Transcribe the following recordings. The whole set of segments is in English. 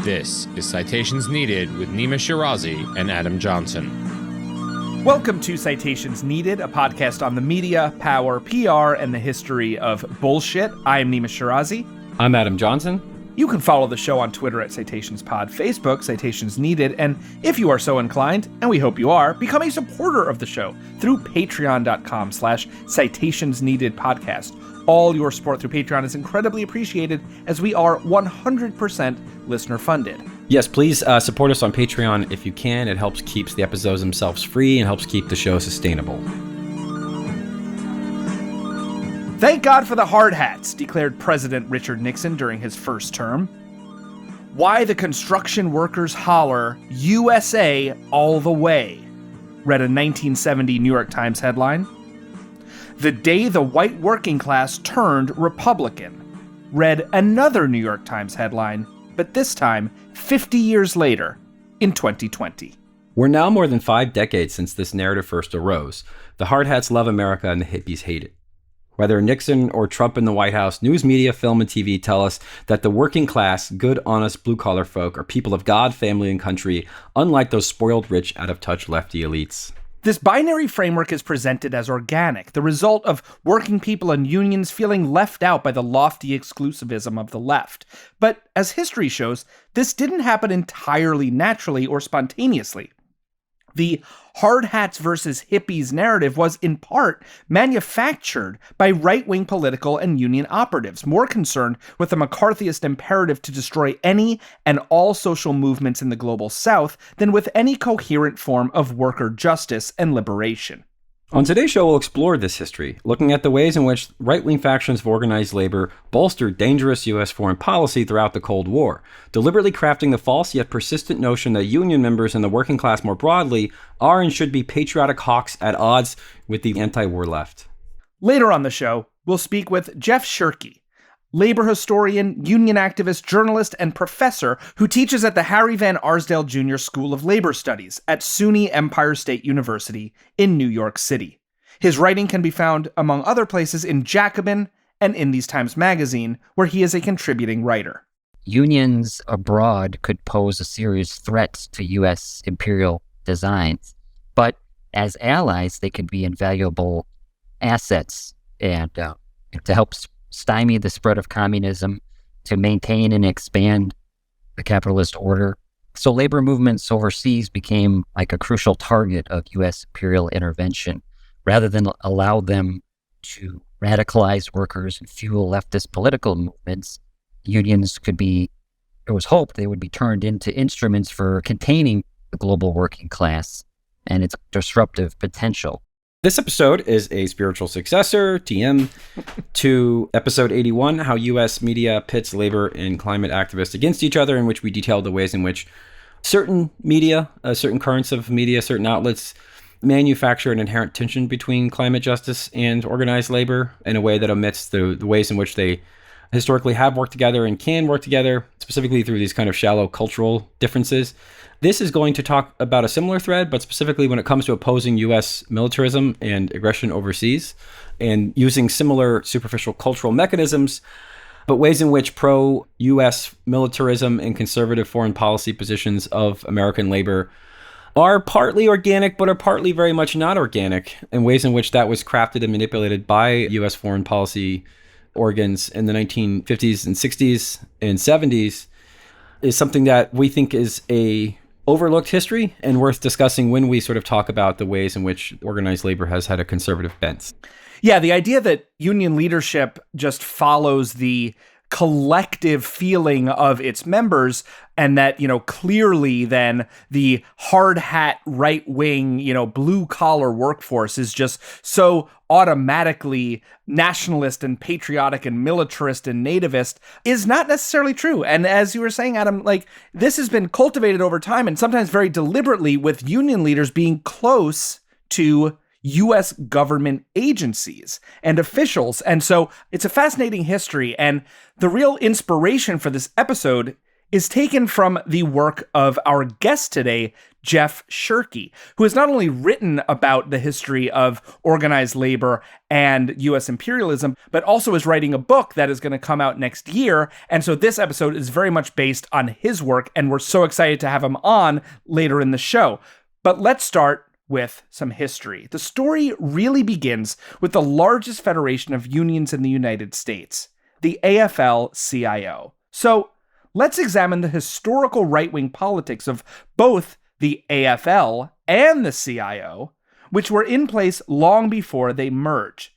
This is Citations Needed with Nima Shirazi and Adam Johnson. Welcome to Citations Needed, a podcast on the media, power, PR, and the history of bullshit. I am Nima Shirazi. I'm Adam Johnson. You can follow the show on Twitter at CitationsPod, Facebook, Citations Needed, and if you are so inclined, and we hope you are, become a supporter of the show through patreon.com/citationsneededpodcast. All your support through Patreon is incredibly appreciated, as we are 100% listener-funded. Yes, please support us on Patreon if you can. It helps keep the episodes themselves free and helps keep the show sustainable. Thank God for the Hardhats, declared President Richard Nixon during his first term. Why the construction workers holler, USA all the way, read a 1970 New York Times headline. The day the white working class turned Republican, read another New York Times headline, but this time 50 years later, in 2020. We're now more than 5 decades since this narrative first arose. The Hardhats love America and the hippies hate it. Whether Nixon or Trump in the White House, news media, film, and TV tell us that the working class, good, honest, blue-collar folk are people of God, family, and country, unlike those spoiled, rich, out-of-touch lefty elites. This binary framework is presented as organic, the result of working people and unions feeling left out by the lofty exclusivism of the left. But as history shows, this didn't happen entirely naturally or spontaneously. The Hardhats versus Hippies narrative was, in part, manufactured by right-wing political and union operatives, more concerned with the McCarthyist imperative to destroy any and all social movements in the global South than with any coherent form of worker justice and liberation. On today's show, we'll explore this history, looking at the ways in which right-wing factions of organized labor bolstered dangerous U.S. foreign policy throughout the Cold War, deliberately crafting the false yet persistent notion that union members and the working class more broadly are and should be patriotic hawks at odds with the anti-war left. Later on the show, we'll speak with Jeff Shirky, labor historian, union activist, journalist, and professor who teaches at the Harry Van Arsdale Jr. School of Labor Studies at SUNY Empire State University in New York City. His writing can be found, among other places, in Jacobin and in These Times Magazine, where he is a contributing writer. Unions abroad could pose a serious threat to U.S. imperial designs, but as allies, they could be invaluable assets and to help stymie the spread of communism, to maintain and expand the capitalist order. So labor movements overseas became like a crucial target of U.S. imperial intervention. Rather than allow them to radicalize workers and fuel leftist political movements, unions could be, it was hoped they would be turned into instruments for containing the global working class and its disruptive potential. This episode is a spiritual successor, TM, to episode 81, How U.S. Media Pits Labor and Climate Activists Against Each Other, in which we detailed the ways in which certain media, certain currents of media, certain outlets manufacture an inherent tension between climate justice and organized labor in a way that omits the ways in which they historically have worked together and can work together, specifically through these kind of shallow cultural differences. This is going to talk about a similar thread, but specifically when it comes to opposing U.S. militarism and aggression overseas and using similar superficial cultural mechanisms, but ways in which pro-U.S. militarism and conservative foreign policy positions of American labor are partly organic, but are partly very much not organic, and ways in which that was crafted and manipulated by U.S. foreign policy organs in the 1950s and 60s and 70s is something that we think is a overlooked history and worth discussing when we sort of talk about the ways in which organized labor has had a conservative bent. Yeah, the idea that union leadership just follows the collective feeling of its members, and that, clearly then the hard hat right wing, blue collar workforce is just so automatically nationalist and patriotic and militarist and nativist is not necessarily true. And as you were saying, Adam, this has been cultivated over time and sometimes very deliberately, with union leaders being close to U.S. government agencies and officials. And so it's a fascinating history. And the real inspiration for this episode is taken from the work of our guest today, Jeff Shirky, who has not only written about the history of organized labor and U.S. imperialism, but also is writing a book that is going to come out next year. And so this episode is very much based on his work, and we're so excited to have him on later in the show. But let's start with some history. The story really begins with the largest federation of unions in the United States, the AFL-CIO. So let's examine the historical right-wing politics of both the AFL and the CIO, which were in place long before they merged.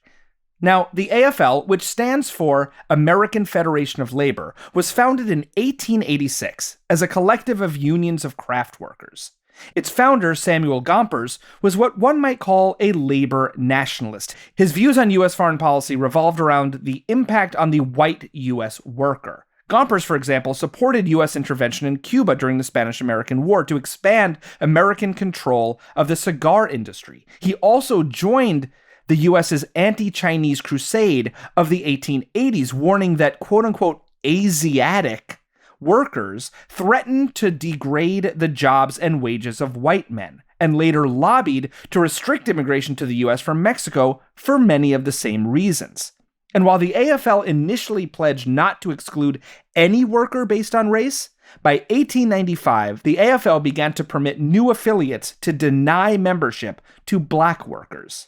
Now, the AFL, which stands for American Federation of Labor, was founded in 1886 as a collective of unions of craft workers. Its founder, Samuel Gompers, was what one might call a labor nationalist. His views on U.S. foreign policy revolved around the impact on the white U.S. worker. Gompers, for example, supported U.S. intervention in Cuba during the Spanish-American War to expand American control of the cigar industry. He also joined the U.S.'s anti-Chinese crusade of the 1880s, warning that quote-unquote Asiatic workers threatened to degrade the jobs and wages of white men, and later lobbied to restrict immigration to the U.S. from Mexico for many of the same reasons. And while the AFL initially pledged not to exclude any worker based on race, by 1895, the AFL began to permit new affiliates to deny membership to black workers.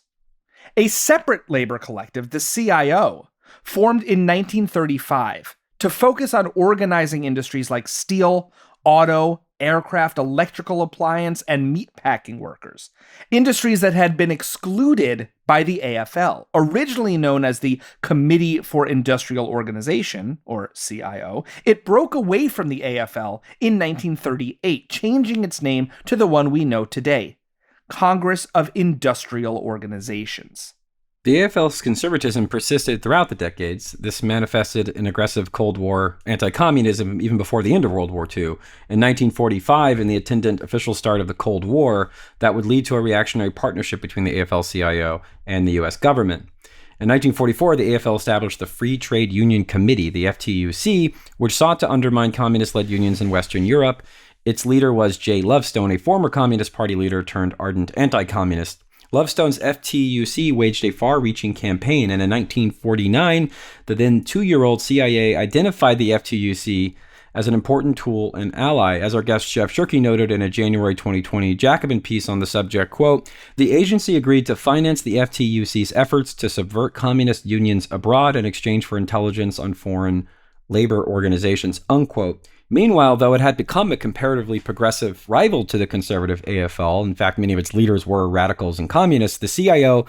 A separate labor collective, the CIO, formed in 1935 to focus on organizing industries like steel, auto, aircraft, electrical appliance, and meatpacking workers, industries that had been excluded by the AFL, originally known as the Committee for Industrial Organization, or CIO. It broke away from the AFL in 1938, changing its name to the one we know today, Congress of Industrial Organizations. The AFL's conservatism persisted throughout the decades. This manifested in aggressive Cold War anti-communism even before the end of World War II. In 1945, in the attendant official start of the Cold War, that would lead to a reactionary partnership between the AFL-CIO and the U.S. government. In 1944, the AFL established the Free Trade Union Committee, the FTUC, which sought to undermine communist-led unions in Western Europe. Its leader was J. Lovestone, a former Communist Party leader turned ardent anti-communist. Lovestone's FTUC waged a far-reaching campaign, and in 1949, the then 2-year-old CIA identified the FTUC as an important tool and ally. As our guest Jeff Shirky noted in a January 2020 Jacobin piece on the subject, quote, "The agency agreed to finance the FTUC's efforts to subvert communist unions abroad in exchange for intelligence on foreign labor organizations," unquote. Meanwhile, though it had become a comparatively progressive rival to the conservative AFL, in fact, many of its leaders were radicals and communists, the CIO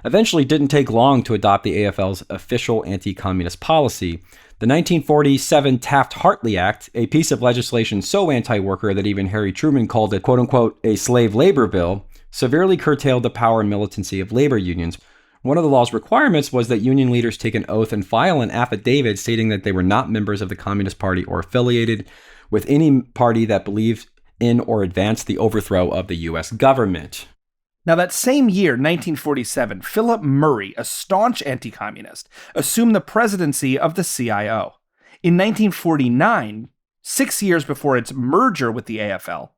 eventually didn't take long to adopt the AFL's official anti-communist policy. The 1947 Taft-Hartley Act, a piece of legislation so anti-worker that even Harry Truman called it, quote-unquote, a slave labor bill, severely curtailed the power and militancy of labor unions. One of the law's requirements was that union leaders take an oath and file an affidavit stating that they were not members of the Communist Party or affiliated with any party that believed in or advanced the overthrow of the U.S. government. Now, that same year, 1947, Philip Murray, a staunch anti-communist, assumed the presidency of the CIO. In 1949, 6 years before its merger with the AFL,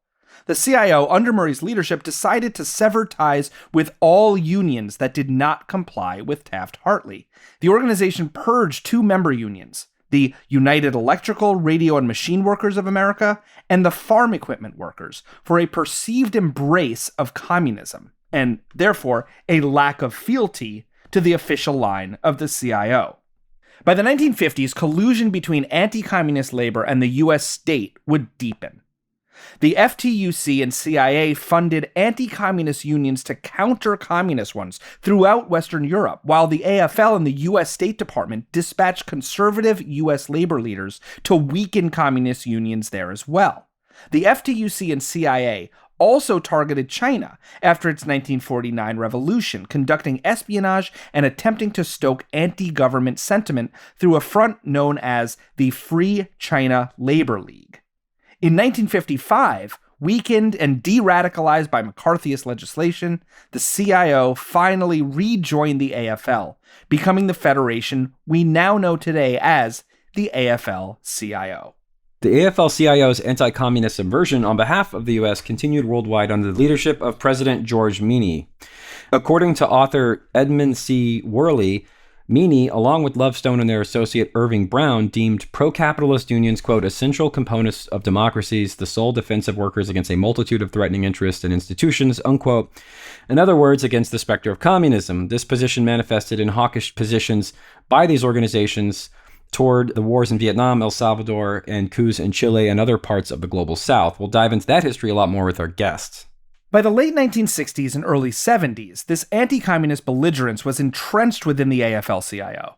the CIO, under Murray's leadership, decided to sever ties with all unions that did not comply with Taft-Hartley. The organization purged 2 member unions, the United Electrical, Radio, and Machine Workers of America, and the Farm Equipment Workers, for a perceived embrace of communism, and therefore a lack of fealty to the official line of the CIO. By the 1950s, collusion between anti-communist labor and the U.S. state would deepen. The FTUC and CIA funded anti-communist unions to counter communist ones throughout Western Europe, while the AFL and the U.S. State Department dispatched conservative U.S. labor leaders to weaken communist unions there as well. The FTUC and CIA also targeted China after its 1949 revolution, conducting espionage and attempting to stoke anti-government sentiment through a front known as the Free China Labor League. In 1955, weakened and de-radicalized by McCarthyist legislation, the CIO finally rejoined the AFL, becoming the federation we now know today as the AFL-CIO. The AFL-CIO's anti-communist subversion on behalf of the U.S. continued worldwide under the leadership of President George Meany. According to author Edmund C. Worley, Meany, along with Lovestone and their associate Irving Brown, deemed pro-capitalist unions, quote, essential components of democracies, the sole defense of workers against a multitude of threatening interests and institutions, unquote. In other words, against the specter of communism. This position manifested in hawkish positions by these organizations toward the wars in Vietnam, El Salvador, and coups in Chile and other parts of the global south. We'll dive into that history a lot more with our guests. By the late 1960s and early 70s, this anti-communist belligerence was entrenched within the AFL-CIO.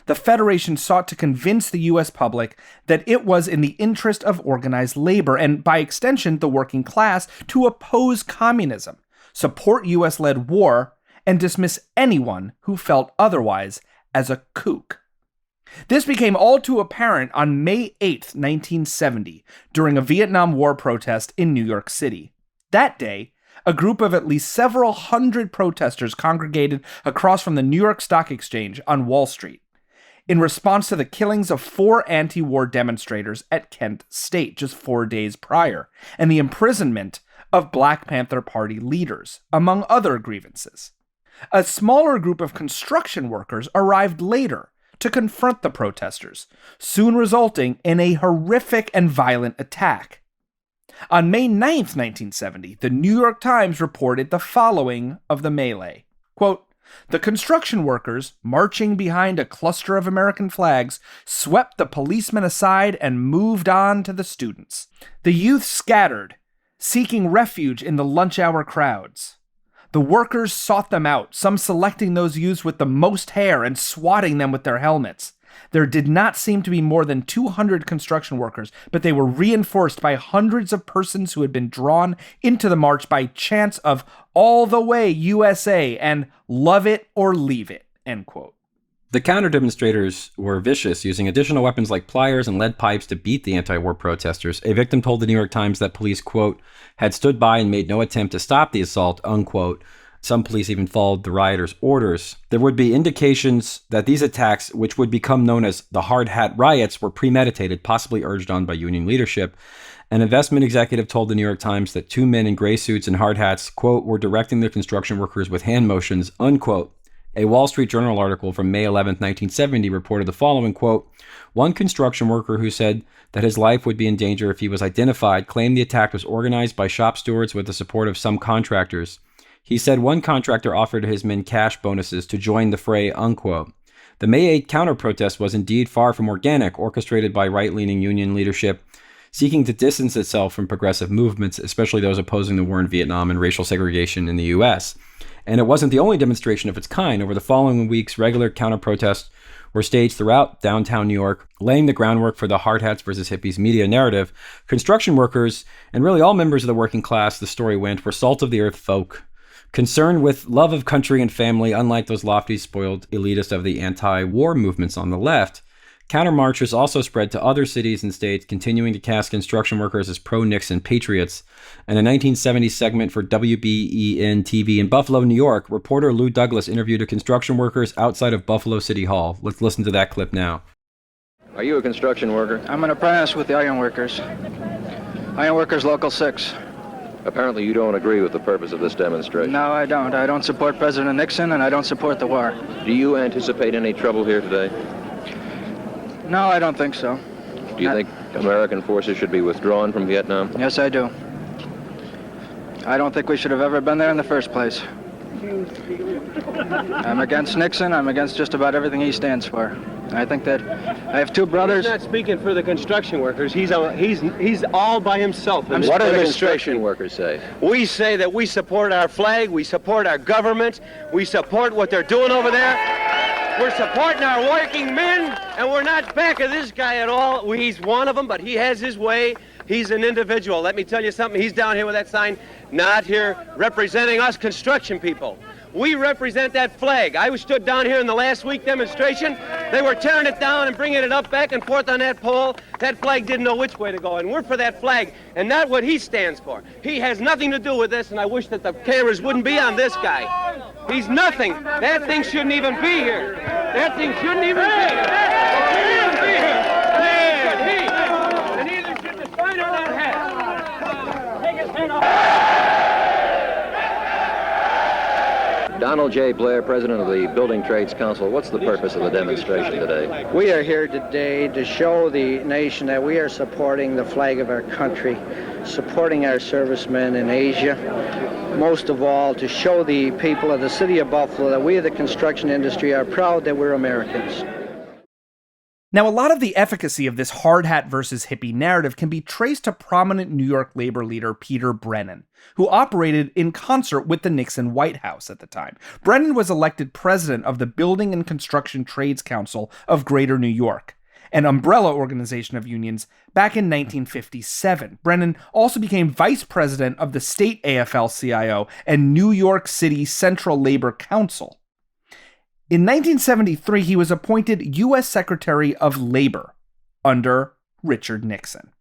The Federation sought to convince the U.S. public that it was in the interest of organized labor, and by extension, the working class, to oppose communism, support U.S.-led war, and dismiss anyone who felt otherwise as a kook. This became all too apparent on May 8, 1970, during a Vietnam War protest in New York City. That day, a group of at least several hundred protesters congregated across from the New York Stock Exchange on Wall Street in response to the killings of 4 anti-war demonstrators at Kent State just 4 days prior, and the imprisonment of Black Panther Party leaders, among other grievances. A smaller group of construction workers arrived later to confront the protesters, soon resulting in a horrific and violent attack. On May 9th, 1970, the New York Times reported the following of the melee. Quote, the construction workers, marching behind a cluster of American flags, swept the policemen aside and moved on to the students. The youth scattered, seeking refuge in the lunch hour crowds. The workers sought them out, some selecting those youths with the most hair and swatting them with their helmets. There did not seem to be more than 200 construction workers, but they were reinforced by hundreds of persons who had been drawn into the march by chants of "All the way, USA" and "Love it or leave it," end quote. The counter-demonstrators were vicious, using additional weapons like pliers and lead pipes to beat the anti-war protesters. A victim told the New York Times that police, quote, had stood by and made no attempt to stop the assault, unquote. Some police even followed the rioters' orders. There would be indications that these attacks, which would become known as the Hard Hat riots, were premeditated, possibly urged on by union leadership. An investment executive told the New York Times that 2 men in gray suits and hard hats, quote, were directing the construction workers with hand motions, unquote. A Wall Street Journal article from May 11, 1970 reported the following, quote, one construction worker who said that his life would be in danger if he was identified claimed the attack was organized by shop stewards with the support of some contractors. He said one contractor offered his men cash bonuses to join the fray, unquote. The May 8 counter-protest was indeed far from organic, orchestrated by right-leaning union leadership, seeking to distance itself from progressive movements, especially those opposing the war in Vietnam and racial segregation in the U.S. And it wasn't the only demonstration of its kind. Over the following weeks, regular counter-protests were staged throughout downtown New York, laying the groundwork for the Hardhats versus Hippies media narrative. Construction workers, and really all members of the working class, the story went, were salt-of-the-earth folk, concerned with love of country and family, unlike those lofty, spoiled elitists of the anti-war movements on the left. Countermarches also spread to other cities and states, continuing to cast construction workers as pro-Nixon patriots. In a 1970 segment for WBEN TV in Buffalo, New York, reporter Lou Douglas interviewed construction workers outside of Buffalo City Hall. Let's listen to that clip now. Are you a construction worker? I'm an apprentice with the Ironworkers. Ironworkers Local 6. Apparently you don't agree with the purpose of this demonstration. No, I don't. I don't support President Nixon, and I don't support the war. Do you anticipate any trouble here today? No, I don't think so. Do you think American forces should be withdrawn from Vietnam? Yes, I do. I don't think we should have ever been there in the first place. I'm against Nixon. I'm against just about everything he stands for. I think that I have 2 brothers. He's not speaking for the construction workers. He's all by himself. What do the construction workers say? We say that we support our flag, we support our government, we support what they're doing over there. We're supporting our working men, and we're not back of this guy at all. He's one of them, but he has his way. He's an individual. Let me tell you something. He's down here with that sign, not here representing us construction people. We represent that flag. I was stood down here in the last week demonstration. They were tearing it down and bringing it up back and forth on that pole. That flag didn't know which way to go, and we're for that flag, and not what he stands for. He has nothing to do with this, and I wish that the cameras wouldn't be on this guy. He's nothing. That thing shouldn't even be here. That thing shouldn't even be here. It shouldn't even be here. Donald J. Blair, President of the Building Trades Council, what's the purpose of the demonstration today? We are here today to show the nation that we are supporting the flag of our country, supporting our servicemen in Asia. Most of all, to show the people of the city of Buffalo that we of the construction industry are proud that we're Americans. Now, a lot of the efficacy of this hard hat versus hippie narrative can be traced to prominent New York labor leader Peter Brennan, who operated in concert with the Nixon White House at the time. Brennan was elected president of the Building and Construction Trades Council of Greater New York, an umbrella organization of unions, back in 1957. Brennan also became vice president of the state AFL-CIO and New York City Central Labor Council. In 1973, he was appointed U.S. Secretary of Labor under Richard Nixon.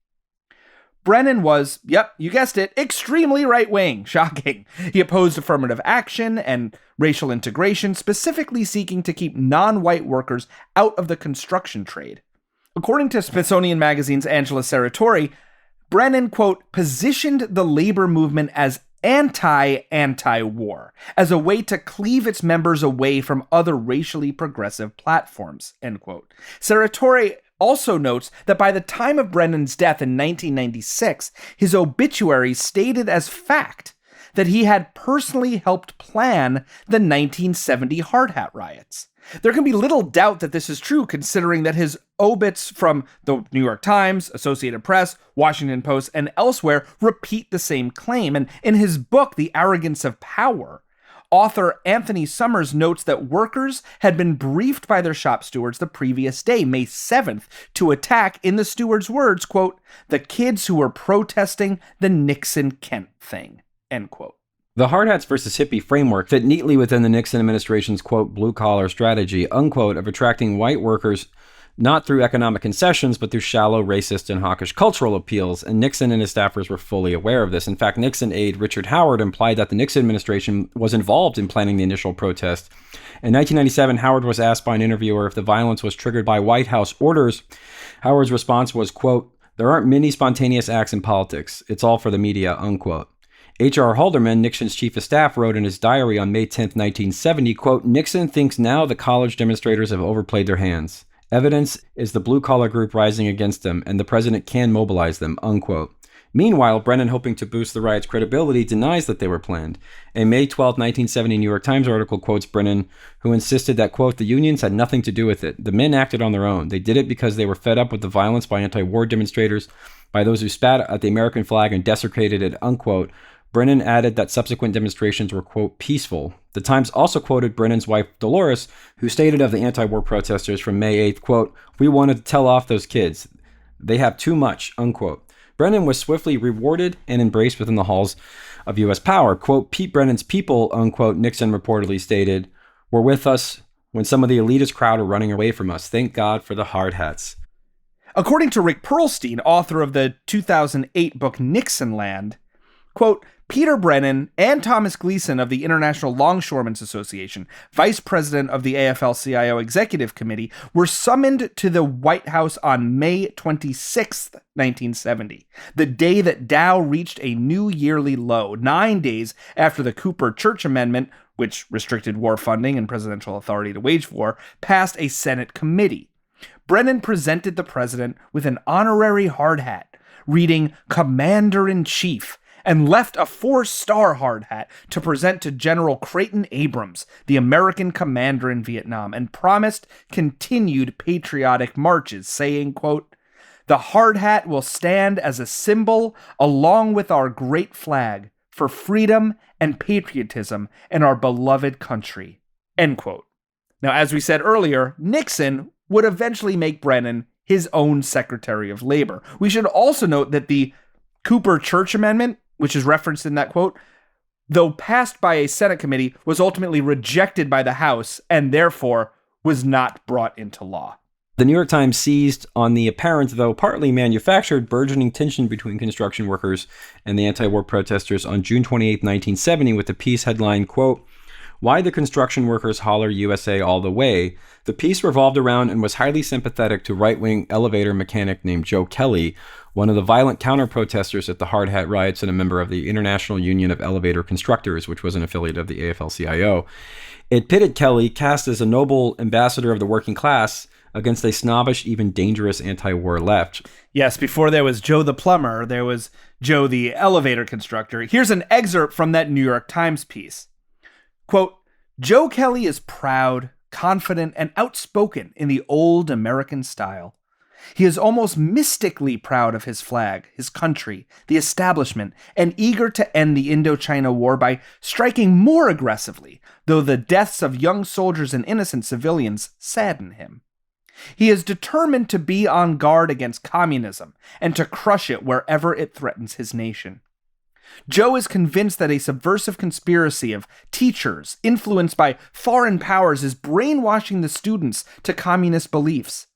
Brennan was, yep, you guessed it, extremely right-wing. Shocking. He opposed affirmative action and racial integration, specifically seeking to keep non-white workers out of the construction trade. According to Smithsonian Magazine's Angela Serratori, Brennan, quote, positioned the labor movement as anti-war, as a way to cleave its members away from other racially progressive platforms, end quote. Serratori also notes that by the time of Brennan's death in 1996, his obituary stated as fact that he had personally helped plan the 1970 Hard Hat riots. There can be little doubt that this is true, considering that his obits from the New York Times, Associated Press, Washington Post, and elsewhere repeat the same claim. And in his book, The Arrogance of Power, author Anthony Summers notes that workers had been briefed by their shop stewards the previous day, May 7th, to attack, in the steward's words, quote, the kids who were protesting the Nixon-Kent thing, end quote. The hard hats versus hippie framework fit neatly within the Nixon administration's, quote, blue-collar strategy, unquote, of attracting white workers not through economic concessions, but through shallow, racist, and hawkish cultural appeals, and Nixon and his staffers were fully aware of this. In fact, Nixon aide Richard Howard implied that the Nixon administration was involved in planning the initial protest. In 1997, Howard was asked by an interviewer if the violence was triggered by White House orders. Howard's response was, quote, there aren't many spontaneous acts in politics. It's all for the media, unquote. H.R. Haldeman, Nixon's chief of staff, wrote in his diary on May 10, 1970, quote, Nixon thinks now the college demonstrators have overplayed their hands. Evidence is the blue-collar group rising against them, and the president can mobilize them, unquote. Meanwhile, Brennan, hoping to boost the riot's credibility, denies that they were planned. A May 12, 1970 New York Times article quotes Brennan, who insisted that, quote, the unions had nothing to do with it. The men acted on their own. They did it because they were fed up with the violence by anti-war demonstrators, by those who spat at the American flag and desecrated it, unquote. Brennan added that subsequent demonstrations were, quote, peaceful. The Times also quoted Brennan's wife, Dolores, who stated of the anti-war protesters from May 8th, quote, we wanted to tell off those kids. They have too much, unquote. Brennan was swiftly rewarded and embraced within the halls of U.S. power. Quote, Pete Brennan's people, unquote, Nixon reportedly stated, were with us when some of the elitist crowd were running away from us. Thank God for the hard hats. According to Rick Perlstein, author of the 2008 book Nixonland, quote, Peter Brennan and Thomas Gleason of the International Longshoremen's Association, vice president of the AFL-CIO Executive Committee, were summoned to the White House on May 26, 1970, the day that Dow reached a new yearly low, 9 days after the Cooper-Church Amendment, which restricted war funding and presidential authority to wage war, passed a Senate committee. Brennan presented the president with an honorary hard hat, reading Commander-in-Chief, and left a 4-star hard hat to present to General Creighton Abrams, the American commander in Vietnam, and promised continued patriotic marches, saying, quote, the hard hat will stand as a symbol, along with our great flag, for freedom and patriotism in our beloved country, end quote. Now, as we said earlier, Nixon would eventually make Brennan his own Secretary of Labor. We should also note that the Cooper-Church Amendment, which is referenced in that quote, though passed by a Senate committee, was ultimately rejected by the House and therefore was not brought into law. The New York Times seized on the apparent, though partly manufactured, burgeoning tension between construction workers and the anti-war protesters on June 28, 1970, with the piece headline, quote, Why the Construction Workers Holler USA All the Way, the piece revolved around and was highly sympathetic to right-wing elevator mechanic named Joe Kelly, one of the violent counter-protesters at the Hard Hat riots and a member of the International Union of Elevator Constructors, which was an affiliate of the AFL-CIO. It pitted Kelly, cast as a noble ambassador of the working class, against a snobbish, even dangerous anti-war left. Yes, before there was Joe the plumber, there was Joe the elevator constructor. Here's an excerpt from that New York Times piece. Quote, Joe Kelly is proud, confident, and outspoken in the old American style. He is almost mystically proud of his flag, his country, the establishment, and eager to end the Indochina War by striking more aggressively, though the deaths of young soldiers and innocent civilians sadden him. He is determined to be on guard against communism and to crush it wherever it threatens his nation. Joe is convinced that a subversive conspiracy of teachers influenced by foreign powers is brainwashing the students to communist beliefs.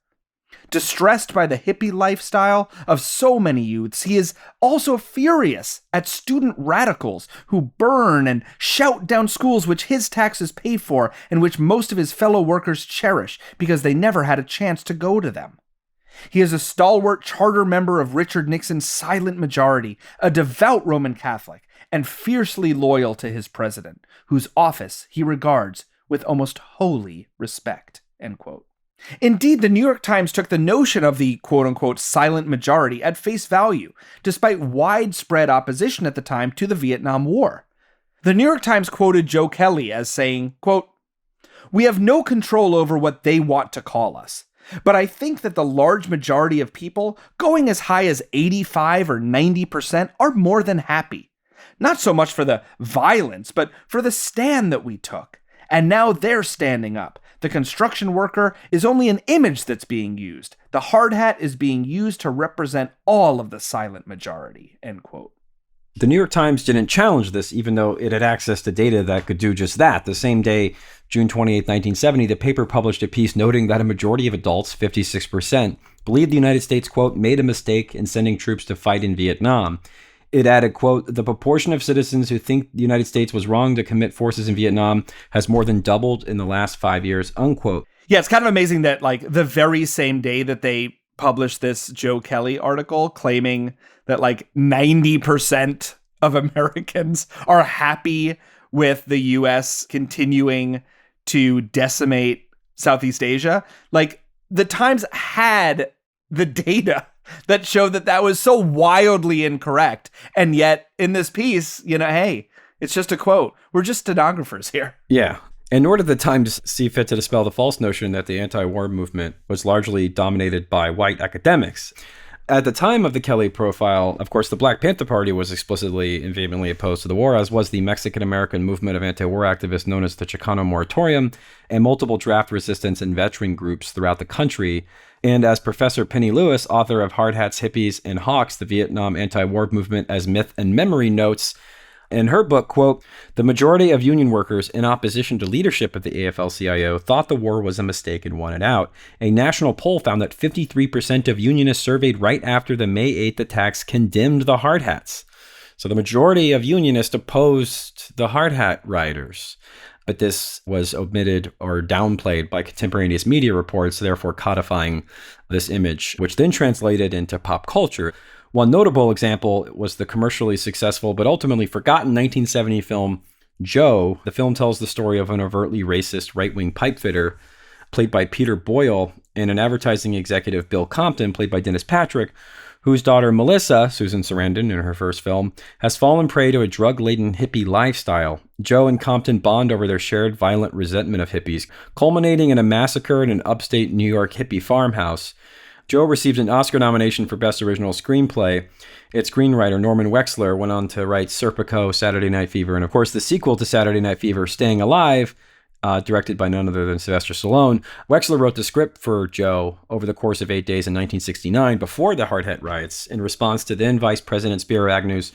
Distressed by the hippie lifestyle of so many youths, he is also furious at student radicals who burn and shout down schools which his taxes pay for and which most of his fellow workers cherish because they never had a chance to go to them. He is a stalwart charter member of Richard Nixon's silent majority, a devout Roman Catholic, and fiercely loyal to his president, whose office he regards with almost holy respect, end quote. Indeed, the New York Times took the notion of the quote-unquote silent majority at face value, despite widespread opposition at the time to the Vietnam War. The New York Times quoted Joe Kelly as saying, quote, "We have no control over what they want to call us, but I think that the large majority of people, going as high as 85 or 90%, are more than happy. Not so much for the violence, but for the stand that we took. And now they're standing up. The construction worker is only an image that's being used. The hard hat is being used to represent all of the silent majority," end quote. The New York Times didn't challenge this, even though it had access to data that could do just that. The same day, June 28, 1970, the paper published a piece noting that a majority of adults, 56%, believed the United States, quote, made a mistake in sending troops to fight in Vietnam. It added, quote, "The proportion of citizens who think the United States was wrong to commit forces in Vietnam has more than doubled in the last 5 years," unquote. Yeah, it's kind of amazing that, like, the very same day that they published this Joe Kelly article claiming that, like, 90% of Americans are happy with the U.S. continuing to decimate Southeast Asia, like, the Times had the data that showed that that was so wildly incorrect. And yet, in this piece, you know, hey, it's just a quote. We're just stenographers here. Yeah. And nor did the Times see fit to dispel the false notion that the anti-war movement was largely dominated by white academics. At the time of the Kelly profile, of course, the Black Panther Party was explicitly and vehemently opposed to the war, as was the Mexican-American movement of anti-war activists known as the Chicano Moratorium, and multiple draft resistance and veteran groups throughout the country. And as Professor Penny Lewis, author of Hardhats, Hippies, and Hawks, the Vietnam Anti-War Movement as Myth and Memory, notes in her book, quote, "The majority of union workers in opposition to leadership of the AFL-CIO thought the war was a mistake and wanted out. A national poll found that 53% of unionists surveyed right after the May 8th attacks condemned the Hardhats." So the majority of unionists opposed the Hard Hat rioters. But this was omitted or downplayed by contemporaneous media reports, therefore codifying this image, which then translated into pop culture. One notable example was the commercially successful but ultimately forgotten 1970 film Joe. The film tells the story of an overtly racist right-wing pipefitter played by Peter Boyle and an advertising executive, Bill Compton, played by Dennis Patrick, whose daughter Melissa, Susan Sarandon in her first film, has fallen prey to a drug-laden hippie lifestyle. Joe and Compton bond over their shared violent resentment of hippies, culminating in a massacre in an upstate New York hippie farmhouse. Joe received an Oscar nomination for Best Original Screenplay. Its screenwriter, Norman Wexler, went on to write Serpico, Saturday Night Fever, and of course the sequel to Saturday Night Fever, Staying Alive, directed by none other than Sylvester Stallone. Wexler wrote the script for Joe over the course of 8 days in 1969 before the Hard Hat riots in response to then Vice President Spiro Agnew's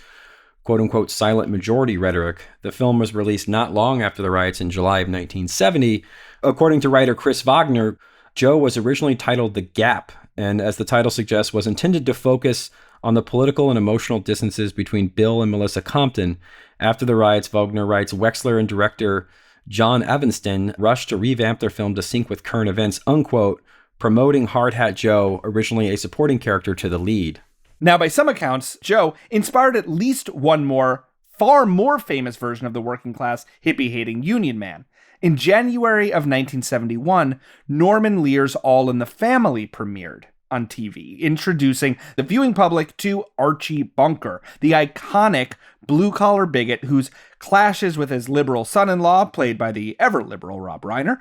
quote-unquote silent majority rhetoric. The film was released not long after the riots in July of 1970. According to writer Chris Wagner, Joe was originally titled The Gap, and as the title suggests, was intended to focus on the political and emotional distances between Bill and Melissa Compton. After the riots, Wagner writes, Wexler and director John Evanston rushed to revamp their film to sync with current events, unquote, promoting Hardhat Joe, originally a supporting character, to the lead. Now, by some accounts, Joe inspired at least one more, far more famous version of the working class, hippie-hating Union man. In January of 1971, Norman Lear's All in the Family premiered on TV, introducing the viewing public to Archie Bunker, the iconic blue-collar bigot whose clashes with his liberal son-in-law, played by the ever-liberal Rob Reiner,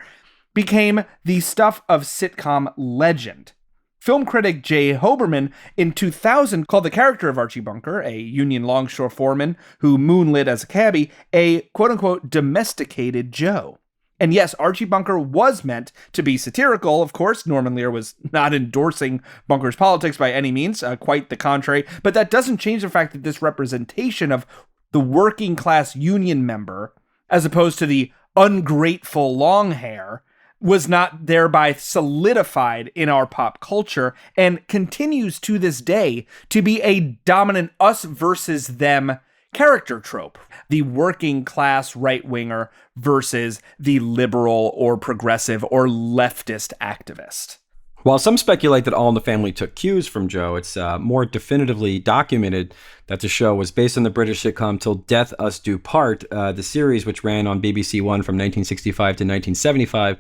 became the stuff of sitcom legend. Film critic Jay Hoberman in 2000 called the character of Archie Bunker, a Union longshore foreman who moonlit as a cabbie, a quote-unquote domesticated Joe. And yes, Archie Bunker was meant to be satirical. Of course, Norman Lear was not endorsing Bunker's politics by any means, quite the contrary. But that doesn't change the fact that this representation of the working class Union member, as opposed to the ungrateful long hair, was not thereby solidified in our pop culture and continues to this day to be a dominant us versus them character trope. The working class right-winger versus the liberal or progressive or leftist activist. While some speculate that All in the Family took cues from Joe, it's more definitively documented that the show was based on the British sitcom Till Death Us Do Part. The series, which ran on BBC One from 1965 to 1975,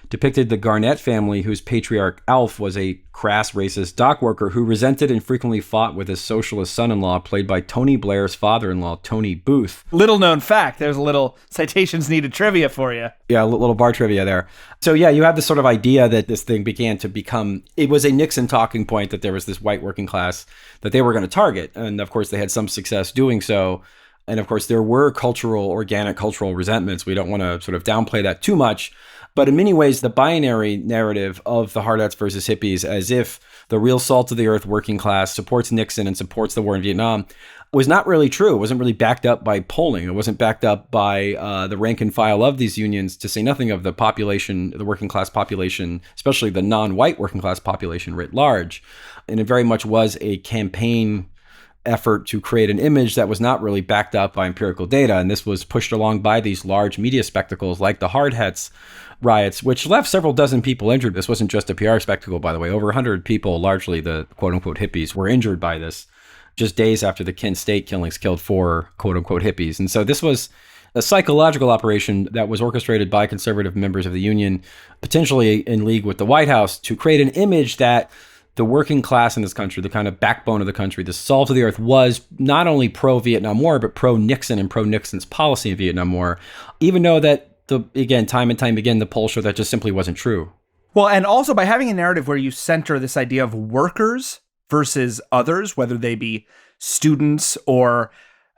depicted the Garnett family, whose patriarch Alf was a crass racist dock worker who resented and frequently fought with his socialist son-in-law, played by Tony Blair's father-in-law, Tony Booth. Little known fact. There's a little citations needed trivia for you. Yeah, a little bar trivia there. So yeah, you have this sort of idea that this thing began to become, it was a Nixon talking point that there was this white working class that they were going to target. And of course, they had some success doing so. And of course, there were organic cultural resentments. We don't want to sort of downplay that too much. But in many ways, the binary narrative of the Hardhats versus hippies, as if the real salt of the earth working class supports Nixon and supports the war in Vietnam, was not really true. It wasn't really backed up by polling. It wasn't backed up by the rank and file of these unions, to say nothing of the population, the working class population, especially the non-white working class population writ large. And it very much was a campaign effort to create an image that was not really backed up by empirical data. And this was pushed along by these large media spectacles like the Hardhats riots, which left several dozen people injured. This wasn't just a PR spectacle, by the way. Over 100 people, largely the quote-unquote hippies, were injured by this just days after the Kent State killings killed 4 quote-unquote hippies. And so this was a psychological operation that was orchestrated by conservative members of the Union, potentially in league with the White House, to create an image that the working class in this country, the kind of backbone of the country, the salt of the earth, was not only pro-Vietnam War, but pro-Nixon and pro-Nixon's policy in Vietnam War, even though that, time and time again, the polls show that just simply wasn't true. Well, and also by having a narrative where you center this idea of workers versus others, whether they be students or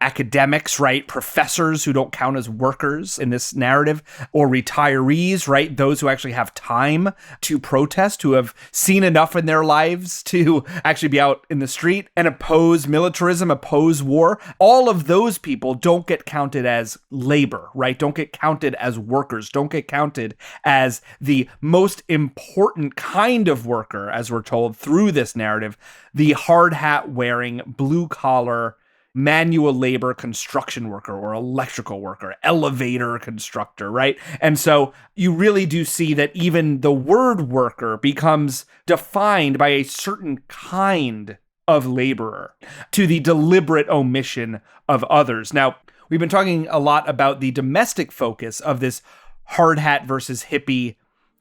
academics, right? Professors who don't count as workers in this narrative, or retirees, right? Those who actually have time to protest, who have seen enough in their lives to actually be out in the street and oppose militarism, oppose war. All of those people don't get counted as labor, right? Don't get counted as workers, don't get counted as the most important kind of worker, as we're told through this narrative, the hard hat wearing, blue collar, manual labor construction worker or electrical worker, elevator constructor, right? And so you really do see that even the word worker becomes defined by a certain kind of laborer, to the deliberate omission of others. Now, we've been talking a lot about the domestic focus of this hard hat versus hippie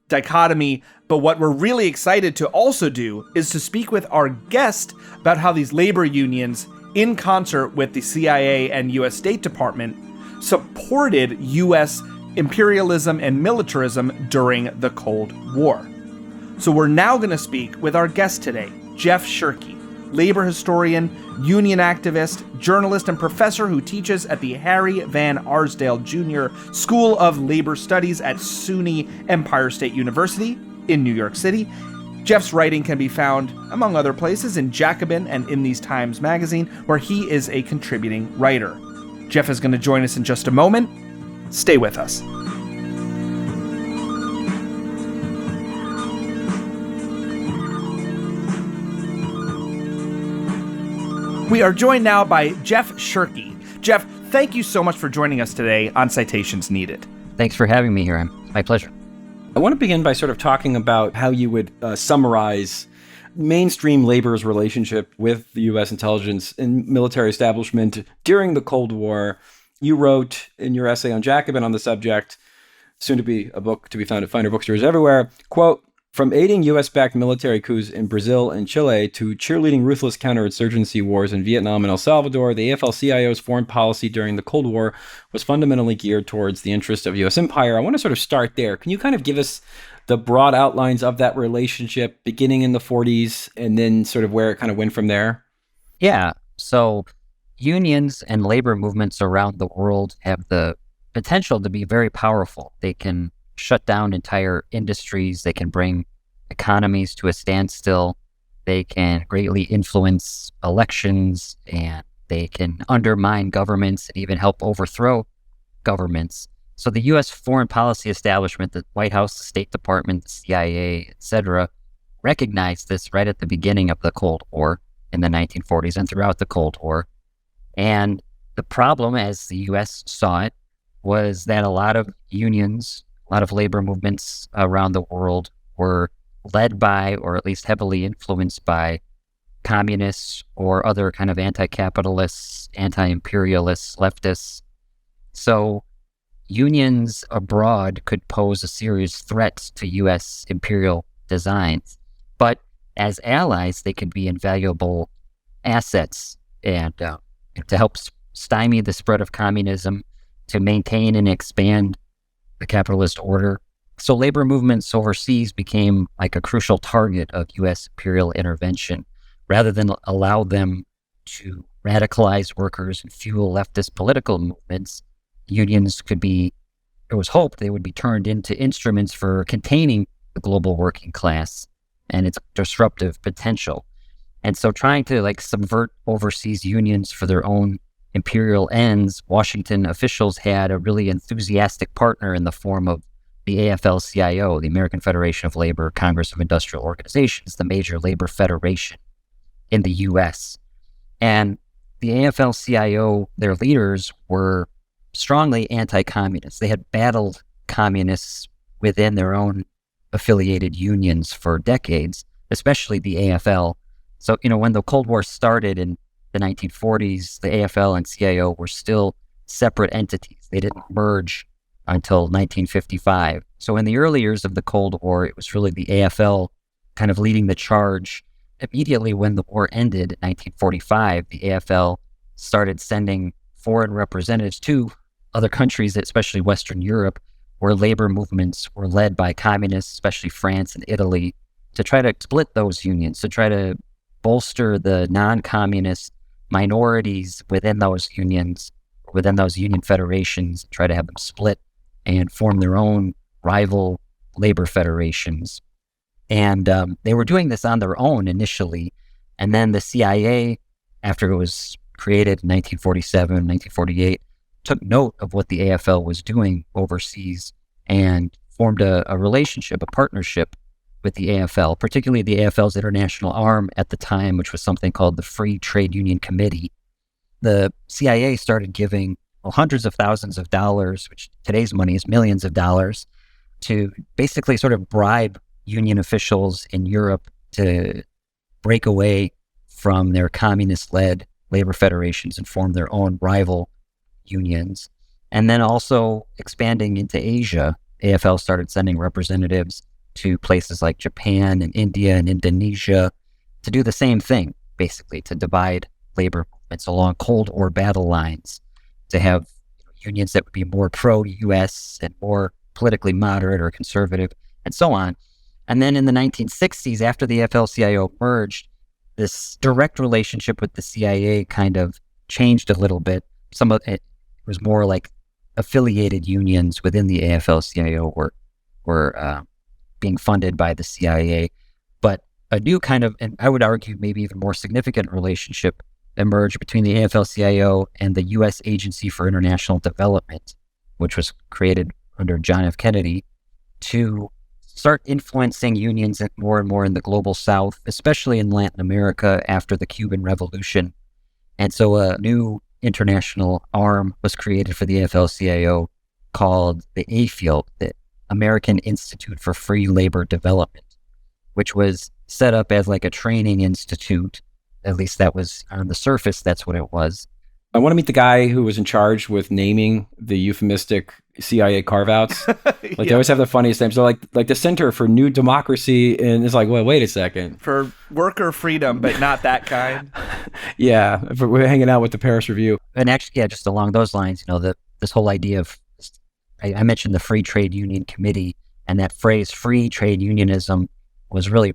dichotomy, but what we're really excited to also do is to speak with our guest about how these labor unions, in concert with the CIA and U.S. State Department, supported U.S. imperialism and militarism during the Cold War. So we're now going to speak with our guest today, Jeff Shirky, labor historian, union activist, journalist, and professor who teaches at the Harry Van Arsdale Jr. School of Labor Studies at SUNY Empire State University in New York City. Jeff's writing can be found, among other places, in Jacobin and in These Times magazine, where he is a contributing writer. Jeff is going to join us in just a moment. Stay with us. We are joined now by Jeff Shirky. Jeff, thank you so much for joining us today on Citations Needed. Thanks for having me here. My pleasure. I want to begin by sort of talking about how you would summarize mainstream labor's relationship with the U.S. intelligence and military establishment during the Cold War. You wrote in your essay on Jacobin on the subject, soon to be a book to be found at finer bookstores everywhere, quote, "From aiding U.S.-backed military coups in Brazil and Chile to cheerleading ruthless counterinsurgency wars in Vietnam and El Salvador, the AFL-CIO's foreign policy during the Cold War was fundamentally geared towards the interest of U.S. empire." I want to sort of start there. Can you kind of give us the broad outlines of that relationship beginning in the 40s and then sort of where it kind of went from there? Yeah. So unions and labor movements around the world have the potential to be very powerful. They can shut down entire industries. They can bring economies to a standstill. They can greatly influence elections, and they can undermine governments and even help overthrow governments. So the U.S. foreign policy establishment, the White House, the State Department, the CIA, etc., recognized this right at the beginning of the Cold War in the 1940s and throughout the Cold War. And the problem, as the U.S. saw it, was that a lot of unions, a lot of labor movements around the world were led by, or at least heavily influenced by, communists or other kind of anti-capitalists, anti-imperialists, leftists. So unions abroad could pose a serious threat to U.S. imperial designs, but as allies, they could be invaluable assets and to help stymie the spread of communism, to maintain and expand the capitalist order. So labor movements overseas became like a crucial target of U.S. imperial intervention. Rather than allow them to radicalize workers and fuel leftist political movements, unions could be, it was hoped they would be turned into instruments for containing the global working class and its disruptive potential. And so trying to like subvert overseas unions for their own imperial ends, Washington officials had a really enthusiastic partner in the form of the AFL-CIO, the American Federation of Labor, Congress of Industrial Organizations, the major labor federation in the U.S. And the AFL-CIO, their leaders were strongly anti-communist. They had battled communists within their own affiliated unions for decades, especially the AFL. So, when the Cold War started in the 1940s, the AFL and CIO were still separate entities. They didn't merge until 1955. So in the early years of the Cold War, it was really the AFL kind of leading the charge. Immediately when the war ended in 1945, the AFL started sending foreign representatives to other countries, especially Western Europe, where labor movements were led by communists, especially France and Italy, to try to split those unions, to try to bolster the non-communist minorities within those unions, within those union federations, try to have them split and form their own rival labor federations. And they were doing this on their own initially. And then the CIA, after it was created in 1947, 1948, took note of what the AFL was doing overseas and formed a relationship, a partnership with the AFL, particularly the AFL's international arm at the time, which was something called the Free Trade Union Committee. The CIA started giving hundreds of thousands of dollars, which today's money is millions of dollars, to basically sort of bribe union officials in Europe to break away from their communist-led labor federations and form their own rival unions. And then also expanding into Asia, AFL started sending representatives to places like Japan and India and Indonesia to do the same thing, basically, to divide labor movements along Cold War battle lines, to have unions that would be more pro-U.S. and more politically moderate or conservative, and so on. And then in the 1960s, after the AFL-CIO merged, this direct relationship with the CIA kind of changed a little bit. Some of it was more like affiliated unions within the AFL-CIO were being funded by the CIA. But a new kind of, and I would argue maybe even more significant relationship emerged between the AFL-CIO and the U.S. Agency for International Development, which was created under John F. Kennedy, to start influencing unions more and more in the global South, especially in Latin America after the Cuban Revolution. And so a new international arm was created for the AFL-CIO called the AFIEL, the American Institute for Free Labor Development, which was set up as like a training institute. At least that was on the surface, that's what it was. I want to meet the guy who was in charge with naming the euphemistic CIA carve-outs. Like they always have the funniest names. So like the Center for New Democracy, and it's like, well, wait a second. For worker freedom, but not that kind. Yeah, we're hanging out with the Paris Review. And actually, yeah, just along those lines, this whole idea of, I mentioned the Free Trade Union Committee, and that phrase free trade unionism was really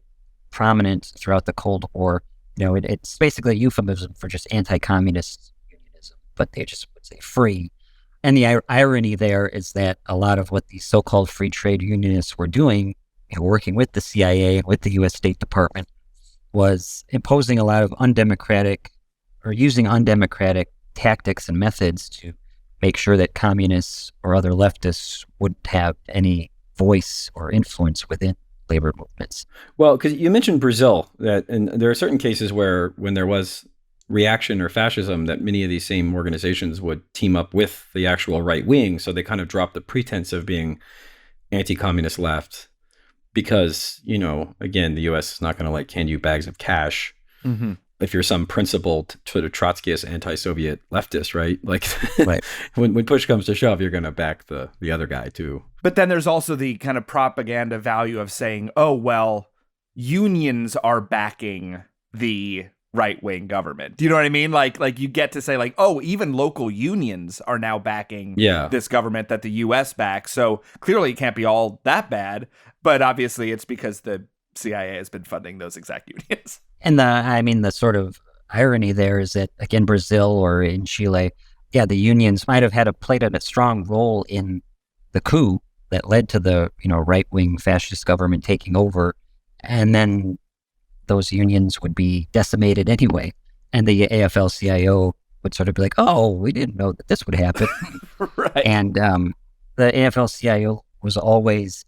prominent throughout the Cold War. It's basically a euphemism for just anti-communist unionism, but they just would say free. And the irony there is that a lot of what these so-called free trade unionists were doing, working with the CIA and with the U.S. State Department, was imposing a lot of undemocratic or using undemocratic tactics and methods to make sure that communists or other leftists wouldn't have any voice or influence within labor movements. Well, because you mentioned Brazil, and there are certain cases where when there was reaction or fascism, that many of these same organizations would team up with the actual right wing. So they kind of dropped the pretense of being anti-communist left because, again, the U.S. is not going to hand you bags of cash if you're some principled sort of Trotskyist anti-Soviet leftist, right? Right. when push comes to shove, you're going to back the other guy too. But then there's also the kind of propaganda value of saying, oh, well, unions are backing the right-wing government. Do you know what I mean? Like you get to say oh, even local unions are now backing this government that the U.S. backs. So clearly it can't be all that bad. But obviously it's because the CIA has been funding those exact unions. And the sort of irony there is that, like in Brazil or in Chile, the unions might have played a strong role in the coup that led to the right-wing fascist government taking over, and then those unions would be decimated anyway, and the AFL-CIO would sort of be like, "Oh, we didn't know that this would happen." Right. And the AFL-CIO was always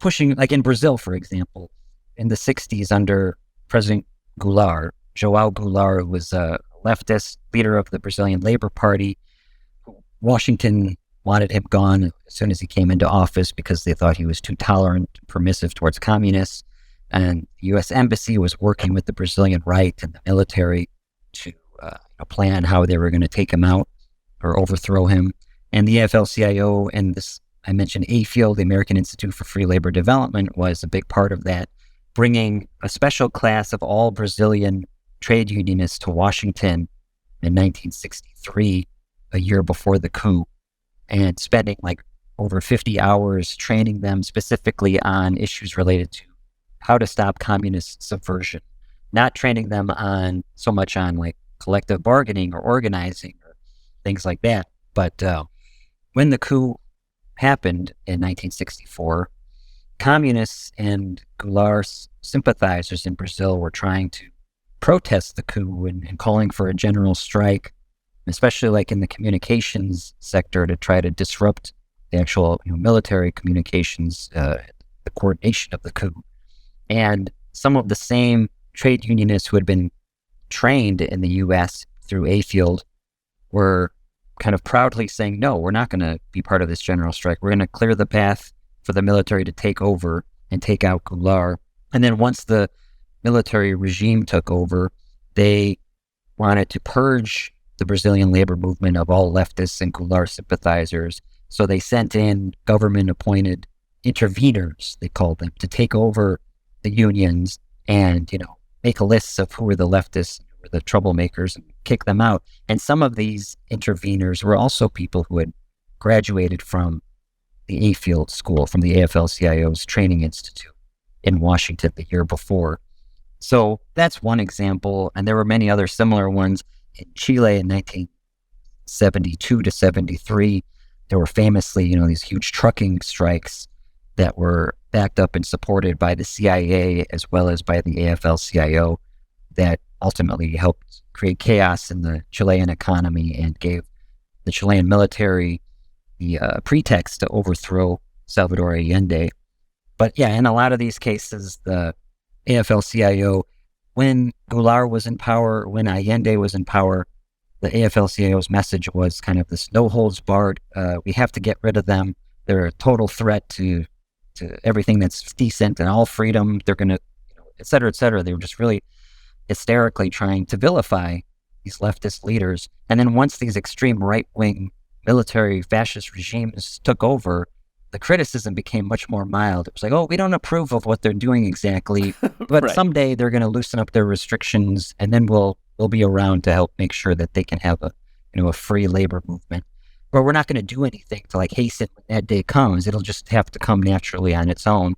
pushing, like in Brazil, for example, in the 60s under President Goulart, João Goulart, who was a leftist leader of the Brazilian Labor Party. Washington wanted him gone as soon as he came into office because they thought he was too tolerant and permissive towards communists. And the U.S. Embassy was working with the Brazilian right and the military to plan how they were going to take him out or overthrow him. And the AFL-CIO and this, I mentioned AFIEL, the American Institute for Free Labor Development, was a big part of that, bringing a special class of all Brazilian trade unionists to Washington in 1963, a year before the coup, and spending over 50 hours training them specifically on issues related to how to stop communist subversion, not training them so much on collective bargaining or organizing or things like that. But when the coup happened in 1964, communists and Goulart's sympathizers in Brazil were trying to protest the coup and calling for a general strike, especially in the communications sector, to try to disrupt the actual military communications, the coordination of the coup. And some of the same trade unionists who had been trained in the U.S. through AFIEL were kind of proudly saying, no, we're not going to be part of this general strike. We're going to clear the path for the military to take over and take out Goulart. And then once the military regime took over, they wanted to purge the Brazilian labor movement of all leftists and Goulart sympathizers. So they sent in government-appointed interveners, they called them, to take over the unions and, make a list of who were the leftists, who were the troublemakers, and kick them out. And some of these interveners were also people who had graduated from the AFIEL school, from the AFL-CIO's training institute in Washington the year before. So that's one example. And there were many other similar ones. In Chile in 1972 to 73, there were famously, these huge trucking strikes that were backed up and supported by the CIA as well as by the AFL-CIO that ultimately helped create chaos in the Chilean economy and gave the Chilean military the pretext to overthrow Salvador Allende. But yeah, in a lot of these cases, the AFL-CIO, when Goulart was in power, when Allende was in power, the AFL-CIO's message was kind of this no holds barred. We have to get rid of them. They're a total threat to everything that's decent and all freedom. They're going to, et cetera, et cetera. They were just really hysterically trying to vilify these leftist leaders. And then once these extreme right-wing military fascist regimes took over, the criticism became much more mild. It was like, oh, we don't approve of what they're doing exactly, but Right. someday they're going to loosen up their restrictions, and then we'll be around to help make sure that they can have a free labor movement. But we're not going to do anything to like hasten when that day comes. It'll just have to come naturally on its own.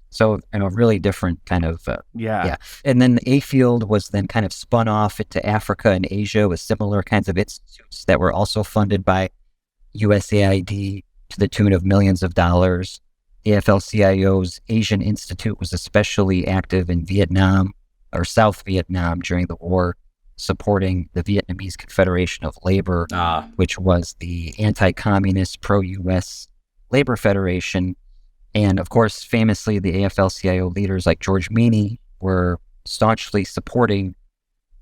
So, really different kind of Yeah. And then the A field was then kind of spun off into Africa and Asia with similar kinds of institutes that were also funded by USAID to the tune of millions of dollars. The AFL-CIO's Asian Institute was especially active in Vietnam or South Vietnam during the war, supporting the Vietnamese Confederation of Labor, which was the anti-communist, pro-U.S. labor federation. And of course, famously, the AFL-CIO leaders like George Meany were staunchly supporting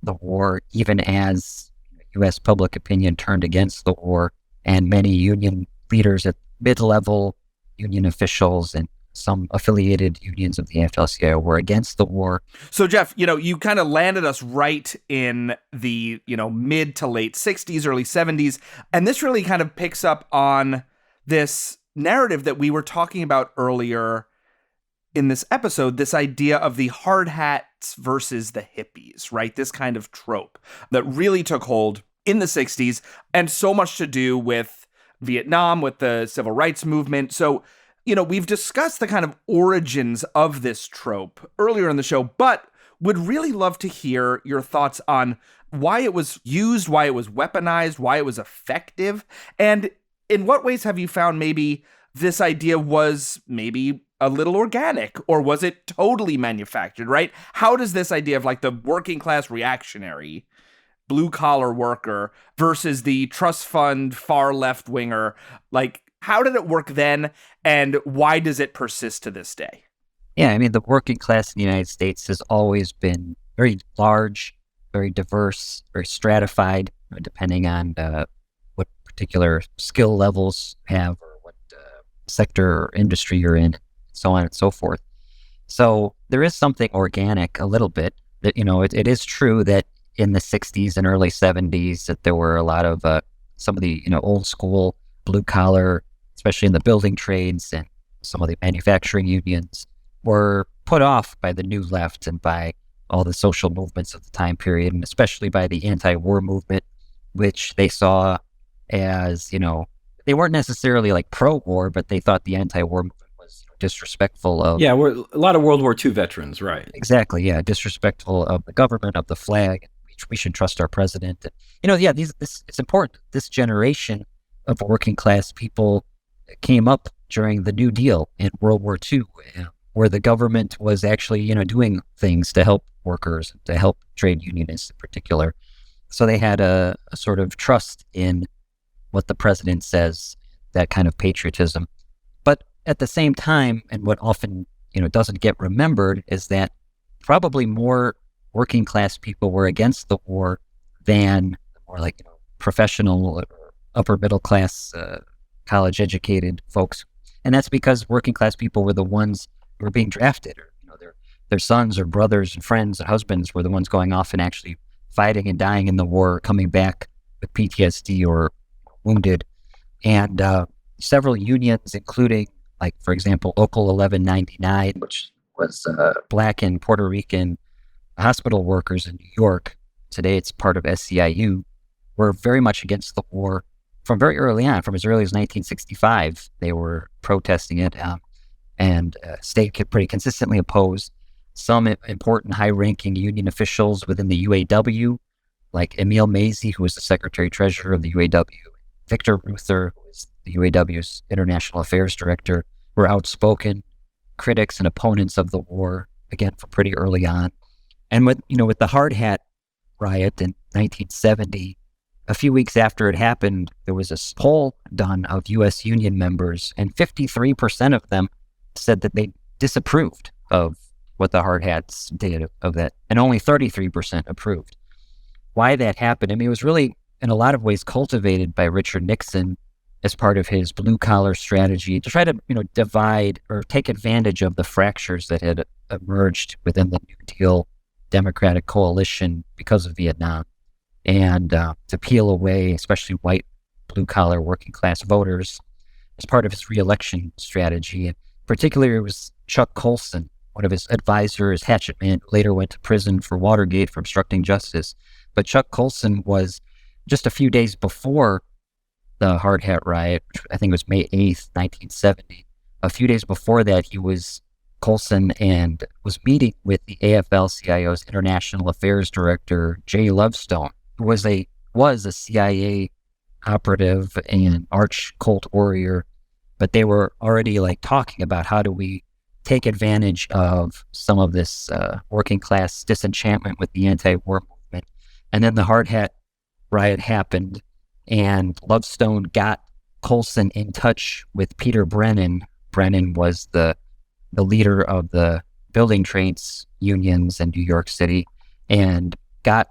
the war, even as U.S. public opinion turned against the war. And many union leaders at mid-level union officials and some affiliated unions of the AFL-CIO were against the war. So, Jeff, you kind of landed us right in the, mid to late 60s, early 70s. And this really kind of picks up on this narrative that we were talking about earlier in this episode, this idea of the hard hats versus the hippies, right? This kind of trope that really took hold in the 60s, and so much to do with Vietnam, with the civil rights movement. So, we've discussed the kind of origins of this trope earlier in the show, but would really love to hear your thoughts on why it was used, why it was weaponized, why it was effective, and in what ways have you found maybe this idea was maybe a little organic, or was it totally manufactured, right? How does this idea of like the working class reactionary, blue collar worker versus the trust fund far left winger, like how did it work then, and why does it persist to this day? Yeah, the working class in the United States has always been very large, very diverse, very stratified, depending on what particular skill levels you have or what sector or industry you're in, so on and so forth. So there is something organic a little bit that, it is true that in the 60s and early 70s that there were a lot of some of the, old school blue collar, especially in the building trades and some of the manufacturing unions, were put off by the new left and by all the social movements of the time period, and especially by the anti-war movement, which they saw as, they weren't necessarily like pro-war, but they thought the anti-war movement was disrespectful of... Yeah, we're a lot of World War II veterans, right? Exactly, yeah, disrespectful of the government, of the flag. We should trust our president. It's important. This generation of working class people came up during the New Deal in World War II, where the government was actually, doing things to help workers, to help trade unionists in particular. So they had a sort of trust in what the president says, that kind of patriotism. But at the same time, and what often, doesn't get remembered, is that probably more working class people were against the war than more like professional or upper middle class college educated folks. And that's because working class people were the ones who were being drafted, or their sons or brothers and friends and husbands were the ones going off and actually fighting and dying in the war, coming back with PTSD or wounded. And several unions, including, like, for example, Local 1199, which was Black and Puerto Rican hospital workers in New York, today it's part of SEIU, were very much against the war from very early on. From as early as 1965, they were protesting it and stayed pretty consistently opposed. Some important high-ranking union officials within the UAW, like Emil Mazie, who was the secretary-treasurer of the UAW, Victor Reuther, who was the UAW's international affairs director, were outspoken critics and opponents of the war, again, from pretty early on. And with the Hard Hat riot in 1970, a few weeks after it happened, there was a poll done of U.S. union members, and 53% of them said that they disapproved of what the Hard Hats did of that, and only 33% approved. Why that happened, it was really in a lot of ways cultivated by Richard Nixon as part of his blue-collar strategy to try to, divide or take advantage of the fractures that had emerged within the New Deal Democratic coalition because of Vietnam, and to peel away especially white blue-collar working-class voters as part of his re-election strategy. And particularly, it was Chuck Colson, one of his advisors, hatchet man, who later went to prison for Watergate for obstructing justice. But Chuck Colson was, just a few days before the Hard Hat riot, which I think was May 8th, 1970, a few days before that, Colson and was meeting with the AFL-CIO's International Affairs Director, Jay Lovestone, who was a CIA operative and arch cult warrior, but they were already talking about how do we take advantage of some of this working class disenchantment with the anti-war movement. And then the Hard Hat riot happened, and Lovestone got Colson in touch with Peter Brennan. Brennan was the leader of the building trades unions in New York City, and got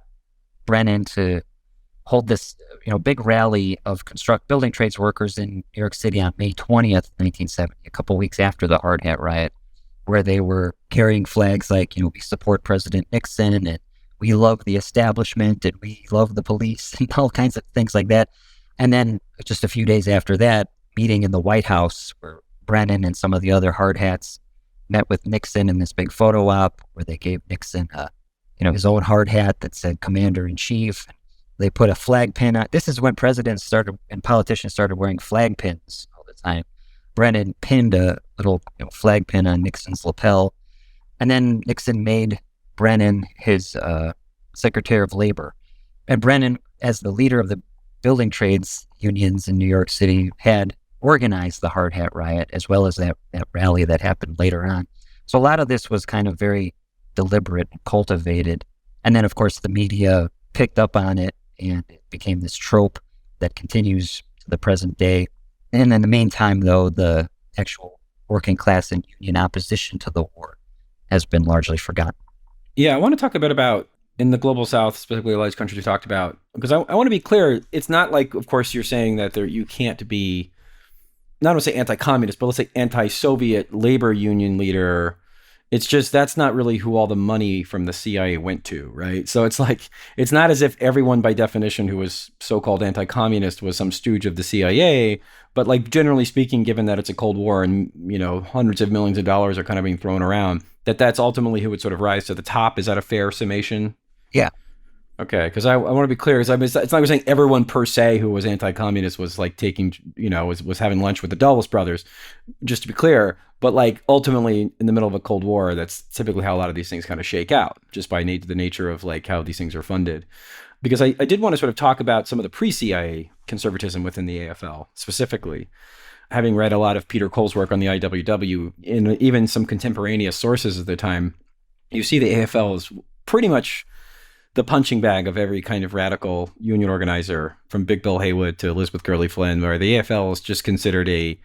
Brennan to hold this big rally of building trades workers in New York City on May 20th, 1970, a couple weeks after the Hard Hat riot, where they were carrying flags like, we support President Nixon, and we love the establishment, and we love the police, and all kinds of things like that. And then just a few days after that, meeting in the White House, where Brennan and some of the other hard hats met with Nixon in this big photo op, where they gave Nixon his own hard hat that said Commander-in-Chief. They put a flag pin on. This is when presidents started and politicians started wearing flag pins all the time. Brennan pinned a little flag pin on Nixon's lapel. And then Nixon made Brennan his Secretary of Labor. And Brennan, as the leader of the building trades unions in New York City, had organized the Hard Hat riot, as well as that rally that happened later on. So a lot of this was kind of very deliberate and cultivated. And then, of course, the media picked up on it, and it became this trope that continues to the present day. And in the meantime, though, the actual working class and union opposition to the war has been largely forgotten. Yeah, I want to talk a bit about, in the global south, specifically the large countries we talked about, because I want to be clear, it's not like, of course, you're saying that you can't be, not want to say anti-communist, but let's say anti-Soviet labor union leader. It's just, that's not really who all the money from the CIA went to, right? So it's it's not as if everyone by definition who was so-called anti-communist was some stooge of the CIA, but generally speaking, given that it's a Cold War and, hundreds of millions of dollars are kind of being thrown around, that's ultimately who would sort of rise to the top. Is that a fair summation? Yeah. Okay, because I want to be clear, because it's not like we're saying everyone per se who was anti-communist was taking, was having lunch with the Dulles brothers, just to be clear. But ultimately, in the middle of a Cold War, that's typically how a lot of these things kind of shake out, just by the nature of how these things are funded. Because I did want to sort of talk about some of the pre-CIA conservatism within the AFL, specifically. Having read a lot of Peter Cole's work on the IWW, and even some contemporaneous sources at the time, you see the AFL is pretty much the punching bag of every kind of radical union organizer, from Big Bill Haywood to Elizabeth Gurley Flynn, where the AFL is just considered a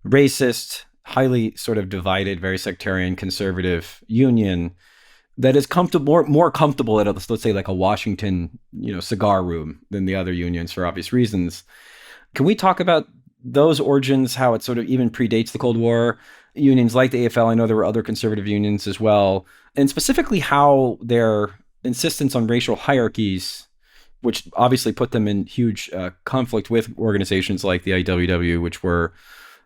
racist, highly sort of divided, very sectarian, conservative union that is more comfortable at let's say a Washington, cigar room than the other unions for obvious reasons. Can we talk about those origins, how it sort of even predates the Cold War? Unions like the AFL, I know there were other conservative unions as well, and specifically how their insistence on racial hierarchies, which obviously put them in huge conflict with organizations like the IWW, which were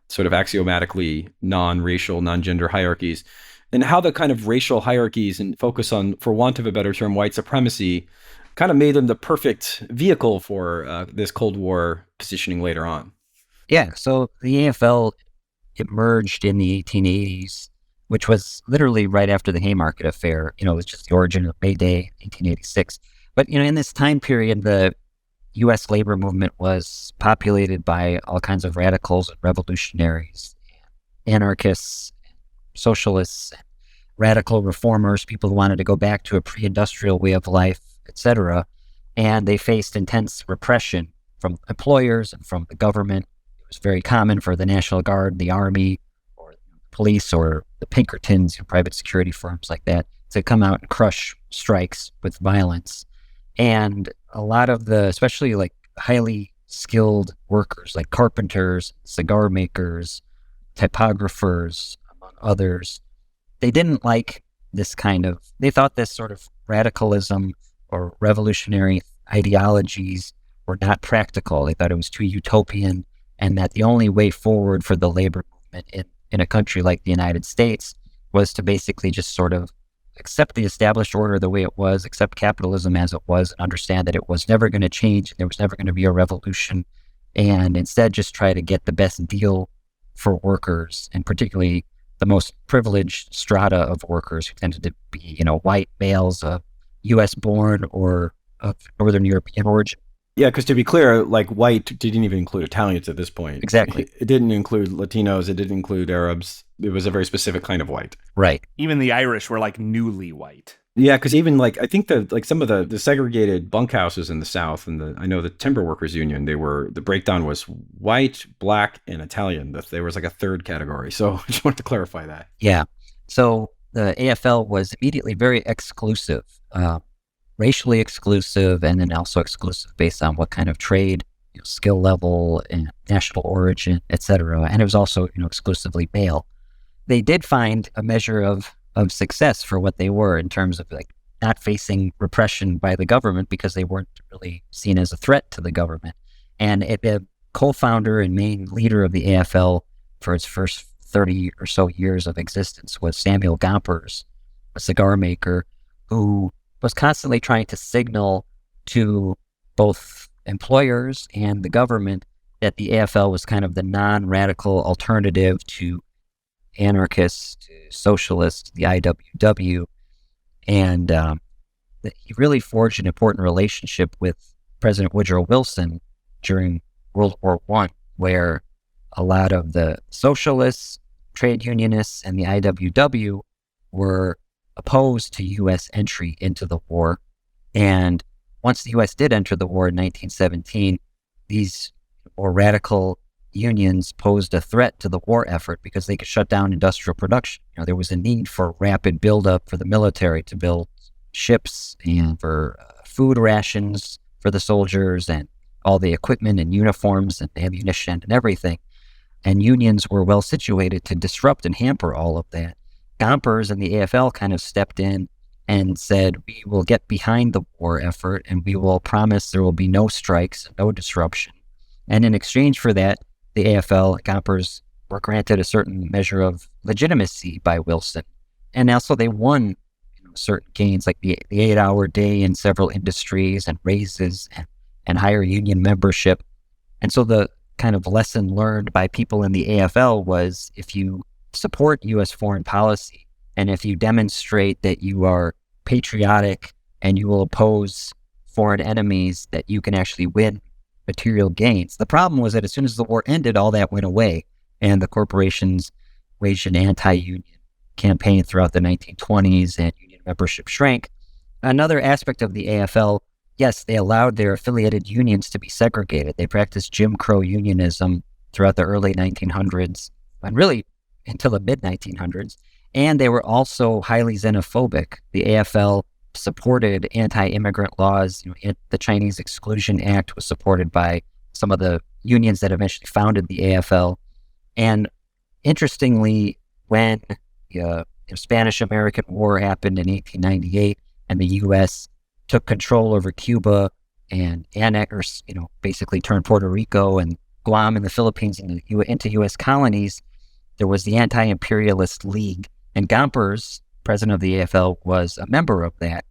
sort of axiomatically non-racial, non-gender hierarchies, and how the kind of racial hierarchies and focus on, for want of a better term, white supremacy kind of made them the perfect vehicle for this Cold War positioning later on. Yeah, so the AFL emerged in the 1880s, which was literally right after the Haymarket Affair. It was just the origin of May Day, 1886. But, in this time period, the U.S. labor movement was populated by all kinds of radicals and revolutionaries, anarchists, socialists, radical reformers, people who wanted to go back to a pre-industrial way of life, etc. And they faced intense repression from employers and from the government. It was very common for the National Guard, the Army, or the police, or the Pinkertons, private security firms like that, to come out and crush strikes with violence. And a lot of the, especially like highly skilled workers like carpenters, cigar makers, typographers, among others, they didn't like this they thought this sort of radicalism or revolutionary ideologies were not practical. They thought it was too utopian, and that the only way forward for the labor movement in a country like the United States was to basically just sort of accept the established order the way it was, accept capitalism as it was, and understand that it was never going to change, there was never going to be a revolution, and instead just try to get the best deal for workers, and particularly the most privileged strata of workers who tended to be, white males of U.S. born or of Northern European origin. Yeah, because to be clear, like white didn't even include Italians at this point. Exactly. It didn't include Latinos. It didn't include Arabs. It was a very specific kind of white. Right. Even the Irish were like newly white. Yeah, because even I think some of the segregated bunkhouses in the South, and I know the Timber Workers Union, the breakdown was white, black, and Italian. There was like a third category. So I just wanted to clarify that. Yeah. So the AFL was immediately very exclusive, racially exclusive, and then also exclusive based on what kind of trade, skill level, and national origin, etc. And it was also, exclusively male. They did find a measure of success for what they were in terms of not facing repression by the government because they weren't really seen as a threat to the government. And the co-founder and main leader of the AFL for its first 30 or so years of existence was Samuel Gompers, a cigar maker who was constantly trying to signal to both employers and the government that the AFL was kind of the non-radical alternative to anarchists, to socialists, the IWW. And he really forged an important relationship with President Woodrow Wilson during World War I, where a lot of the socialists, trade unionists, and the IWW were opposed to U.S. entry into the war. And once the U.S. did enter the war in 1917, these more radical unions posed a threat to the war effort because they could shut down industrial production. There was a need for rapid buildup for the military to build ships and for food rations for the soldiers and all the equipment and uniforms and ammunition and everything. And unions were well situated to disrupt and hamper all of that. Gompers and the AFL kind of stepped in and said, we will get behind the war effort and we will promise there will be no strikes and no disruption. And in exchange for that, the AFL, Gompers, were granted a certain measure of legitimacy by Wilson. And also they won certain gains like the 8-hour day in several industries and raises and higher union membership. And so the kind of lesson learned by people in the AFL was if you support U.S. foreign policy and if you demonstrate that you are patriotic and you will oppose foreign enemies, that you can actually win material gains. The problem was that as soon as the war ended, all that went away, and the corporations waged an anti-union campaign throughout the 1920s, and union membership shrank. Another aspect of the AFL, yes, they allowed their affiliated unions to be segregated. They practiced Jim Crow unionism throughout the early 1900s, and really until the mid-1900s, and they were also highly xenophobic. The AFL supported anti-immigrant laws. The Chinese Exclusion Act was supported by some of the unions that eventually founded the AFL. And interestingly, when the Spanish-American War happened in 1898 and the U.S. took control over Cuba and basically turned Puerto Rico and Guam and the Philippines into U.S. colonies, there was the Anti-Imperialist League. And Gompers, president of the AFL, was a member of that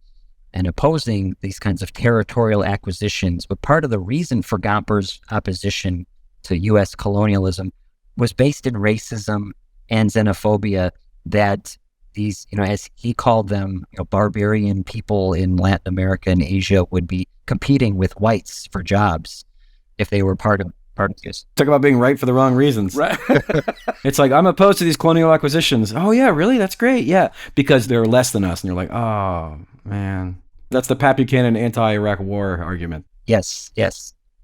and opposing these kinds of territorial acquisitions. But part of the reason for Gompers' opposition to U.S. colonialism was based in racism and xenophobia that these, as he called them, barbarian people in Latin America and Asia would be competing with whites for jobs if they were part of this. Talk about being right for the wrong reasons. Right. It's like, I'm opposed to these colonial acquisitions. Oh, yeah, really? That's great. Yeah. Because they're less than us. And you're like, oh, man. That's the Pat Buchanan anti-Iraq war argument. Yes.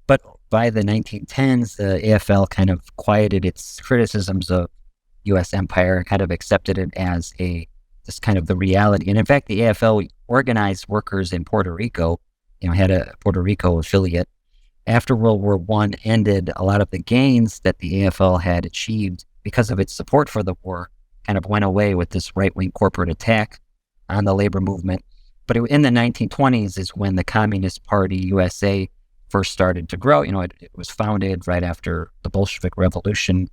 But by the 1910s, the AFL kind of quieted its criticisms of U.S. empire and kind of accepted it as this kind of the reality. And in fact, the AFL organized workers in Puerto Rico had a Puerto Rico affiliate. After World War I ended, a lot of the gains that the AFL had achieved because of its support for the war kind of went away with this right-wing corporate attack on the labor movement. But in the 1920s is when the Communist Party USA first started to grow. It was founded right after the Bolshevik Revolution,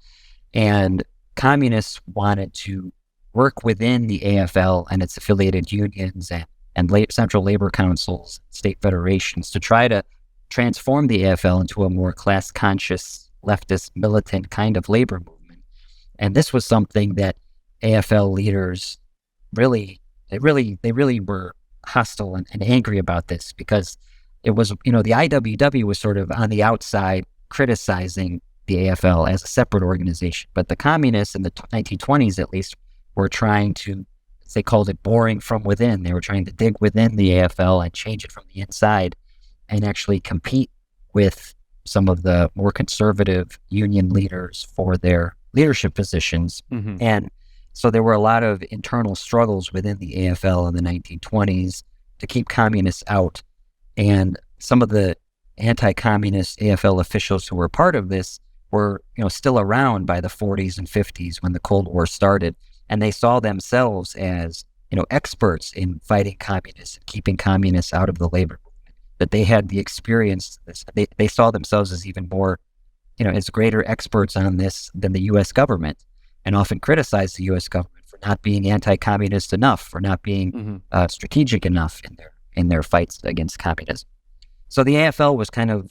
and communists wanted to work within the AFL and its affiliated unions and central labor councils, state federations, to try to transform the AFL into a more class-conscious, leftist, militant kind of labor movement. And this was something that AFL leaders really were hostile and angry about this, because it was, the IWW was sort of on the outside criticizing the AFL as a separate organization. But the communists in the 1920s, at least, were trying to, they called it boring from within. They were trying to dig within the AFL and change it from the inside and actually compete with some of the more conservative union leaders for their leadership positions. Mm-hmm. And so there were a lot of internal struggles within the AFL in the 1920s to keep communists out. And some of the anti-communist AFL officials who were part of this were, still around by the 40s and 50s when the Cold War started. And they saw themselves as, experts in fighting communists and keeping communists out of the labor movement. That they had the experience. They saw themselves as even more, as greater experts on this than the U.S. government, and often criticized the U.S. government for not being anti-communist enough, for not being strategic enough in their fights against communism. So the AFL was kind of,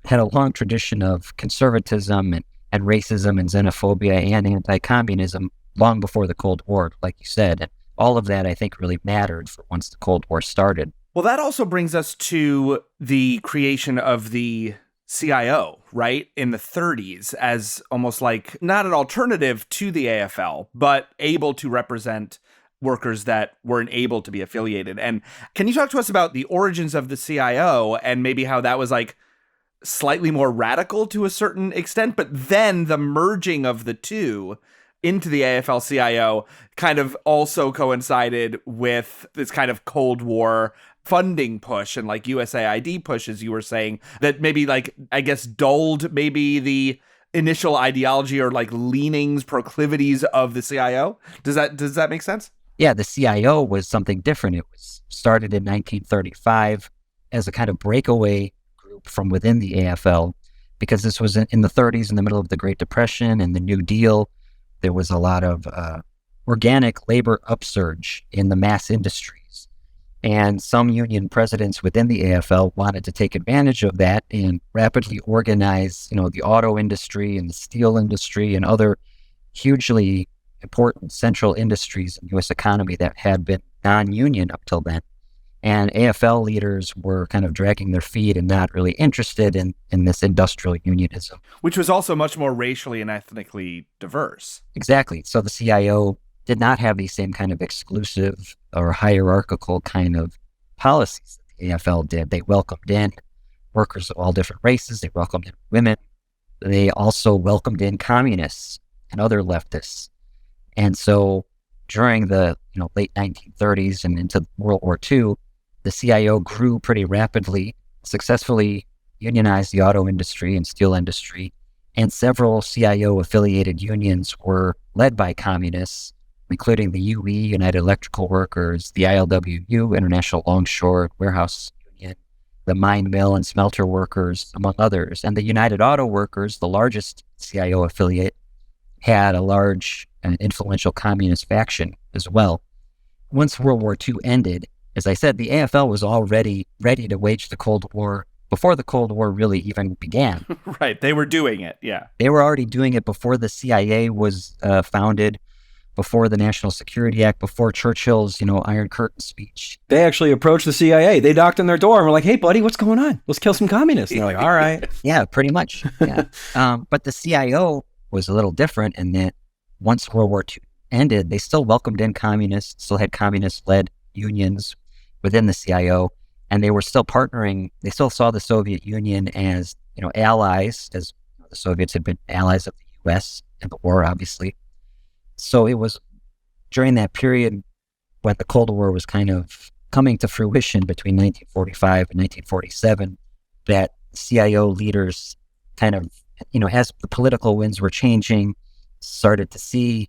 had a long tradition of conservatism and racism and xenophobia and anti-communism long before the Cold War, like you said. And all of that, I think, really mattered for once the Cold War started. Well, that also brings us to the creation of the CIO, right, in the 30s, as almost like not an alternative to the AFL, but able to represent workers that weren't able to be affiliated. And can you talk to us about the origins of the CIO and maybe how that was like slightly more radical to a certain extent, but then the merging of the two into the AFL-CIO kind of also coincided with this kind of Cold War funding push and like USAID push, as you were saying, that maybe like, I guess, dulled maybe the initial ideology or like leanings, proclivities of the CIO. Does that make sense? Yeah, the CIO was something different. It was started in 1935 as a kind of breakaway group from within the AFL, because this was in the 30s, in the middle of the Great Depression and the New Deal. There was a lot of organic labor upsurge in the mass industries. And some union presidents within the AFL wanted to take advantage of that and rapidly organize, the auto industry and the steel industry and other hugely important central industries in the U.S. economy that had been non-union up till then. And AFL leaders were kind of dragging their feet and not really interested in this industrial unionism. Which was also much more racially and ethnically diverse. Exactly. So the CIO did not have the same kind of exclusive or hierarchical kind of policies that the AFL did. They welcomed in workers of all different races. They welcomed in women. They also welcomed in communists and other leftists. And so during the late 1930s and into World War II, the CIO grew pretty rapidly, successfully unionized the auto industry and steel industry, and several CIO-affiliated unions were led by communists, including the UE, United Electrical Workers, the ILWU, International Longshore Warehouse Union, the Mine Mill and Smelter Workers, among others. And the United Auto Workers, the largest CIO affiliate, had a large and influential communist faction as well. Once World War II ended, as I said, the AFL was already ready to wage the Cold War before the Cold War really even began. Right. They were doing it. Yeah. They were already doing it before the CIA was founded, before the National Security Act, before Churchill's, Iron Curtain speech. They actually approached the CIA. They knocked on their door and were like, "Hey, buddy, what's going on? Let's kill some communists." And they're like, "All right." Yeah, pretty much. Yeah. But the CIO was a little different in that once World War II ended, they still welcomed in communists, still had communist-led unions within the CIO, and they were still partnering. They still saw the Soviet Union as, allies, as the Soviets had been allies of the U.S. in the war, obviously. So it was during that period when the Cold War was kind of coming to fruition between 1945 and 1947 that CIO leaders kind of, as the political winds were changing, started to see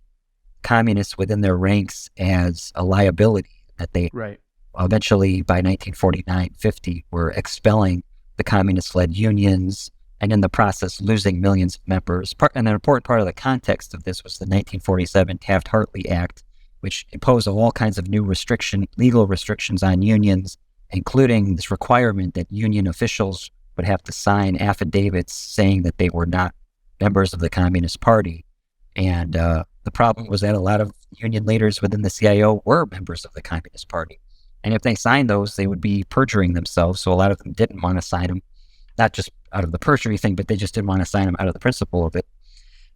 communists within their ranks as a liability, that they eventually by 1949-50 were expelling the communist-led unions, and in the process losing millions of members. And an important part of the context of this was the 1947 Taft-Hartley Act, which imposed all kinds of new legal restrictions on unions, including this requirement that union officials would have to sign affidavits saying that they were not members of the Communist Party. And the problem was that a lot of union leaders within the CIO were members of the Communist Party. And if they signed those, they would be perjuring themselves. So a lot of them didn't want to sign them, not just out of the perjury thing, but they just didn't want to sign them out of the principle of it.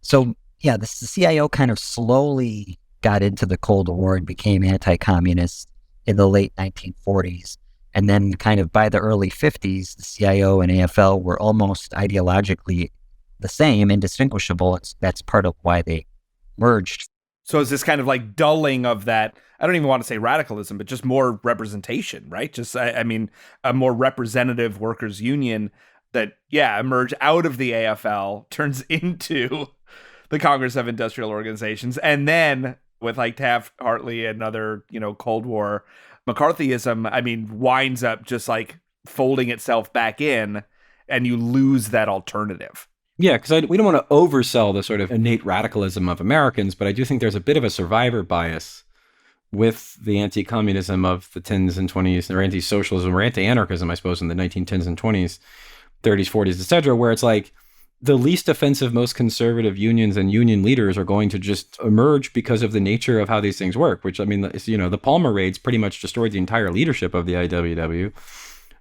So yeah, the CIO kind of slowly got into the Cold War and became anti-communist in the late 1940s. And then kind of by the early 50s, the CIO and AFL were almost ideologically the same, indistinguishable. That's part of why they merged. So is this kind of like dulling of that, I don't even want to say radicalism, but just more representation, right? Just, I mean, a more representative workers' union that, emerged out of the AFL, turns into the Congress of Industrial Organizations. And then with like Taft-Hartley and other, Cold War McCarthyism, I mean, winds up just like folding itself back in, and you lose that alternative. Yeah, because we don't want to oversell the sort of innate radicalism of Americans, but I do think there's a bit of a survivor bias with the anti-communism of the 10s and 20s, or anti-socialism or anti-anarchism, I suppose, in the 1910s and 20s, 30s, 40s, etc., where it's like the least offensive, most conservative unions and union leaders are going to just emerge because of the nature of how these things work, which, I mean, the Palmer raids pretty much destroyed the entire leadership of the IWW.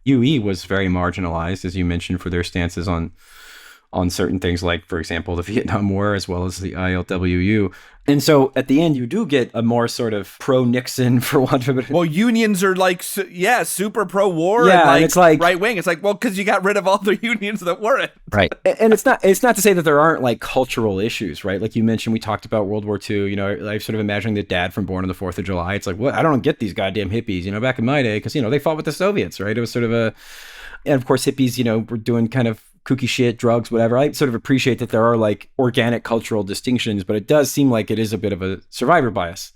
UE was very marginalized, as you mentioned, for their stances on certain things like, for example, the Vietnam War, as well as the ILWU. And so at the end, you do get a more sort of pro-Nixon, for want of a better... Well, unions are like, super pro-war, yeah, and it's like right-wing. It's like, well, because you got rid of all the unions that weren't. Right. And it's not to say that there aren't like cultural issues, right? Like you mentioned, we talked about World War II, I sort of imagining the dad from Born on the 4th of July. It's like, what? I don't get these goddamn hippies, back in my day, because, they fought with the Soviets, right? It was sort of and of course, hippies, were doing kind of kooky shit, drugs, whatever. I sort of appreciate that there are like organic cultural distinctions, but it does seem like it is a bit of a survivor bias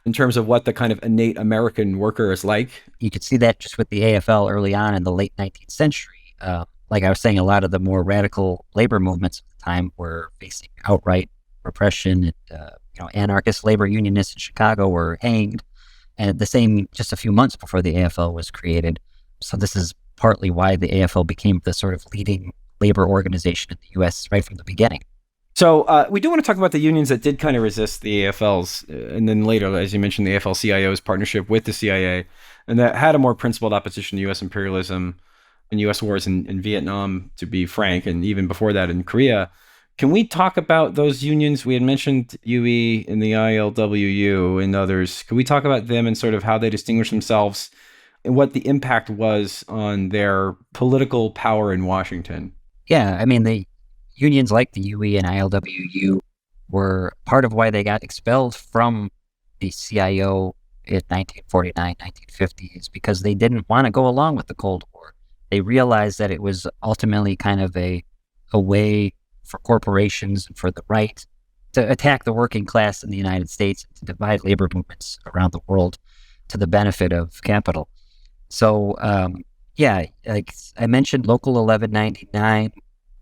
in terms of what the kind of innate American worker is like. You could see that just with the AFL early on in the late 19th century. Like I was saying, a lot of the more radical labor movements of the time were facing outright repression. And, anarchist labor unionists in Chicago were hanged, and the same just a few months before the AFL was created. So this is partly why the AFL became the sort of leading labor organization in the U.S. right from the beginning. So we do want to talk about the unions that did kind of resist the AFL's, and then later, as you mentioned, the AFL-CIO's partnership with the CIA, and that had a more principled opposition to U.S. imperialism and U.S. wars in Vietnam, to be frank, and even before that in Korea. Can we talk about those unions? We had mentioned UE and the ILWU and others. Can we talk about them and sort of how they distinguish themselves and what the impact was on their political power in Washington? Yeah, I mean, the unions like the UE and ILWU were part of why they got expelled from the CIO in 1949, 1950, is because they didn't want to go along with the Cold War. They realized that it was ultimately kind of a way for corporations and for the right to attack the working class in the United States, to divide labor movements around the world to the benefit of capital. So, like I mentioned, Local 1199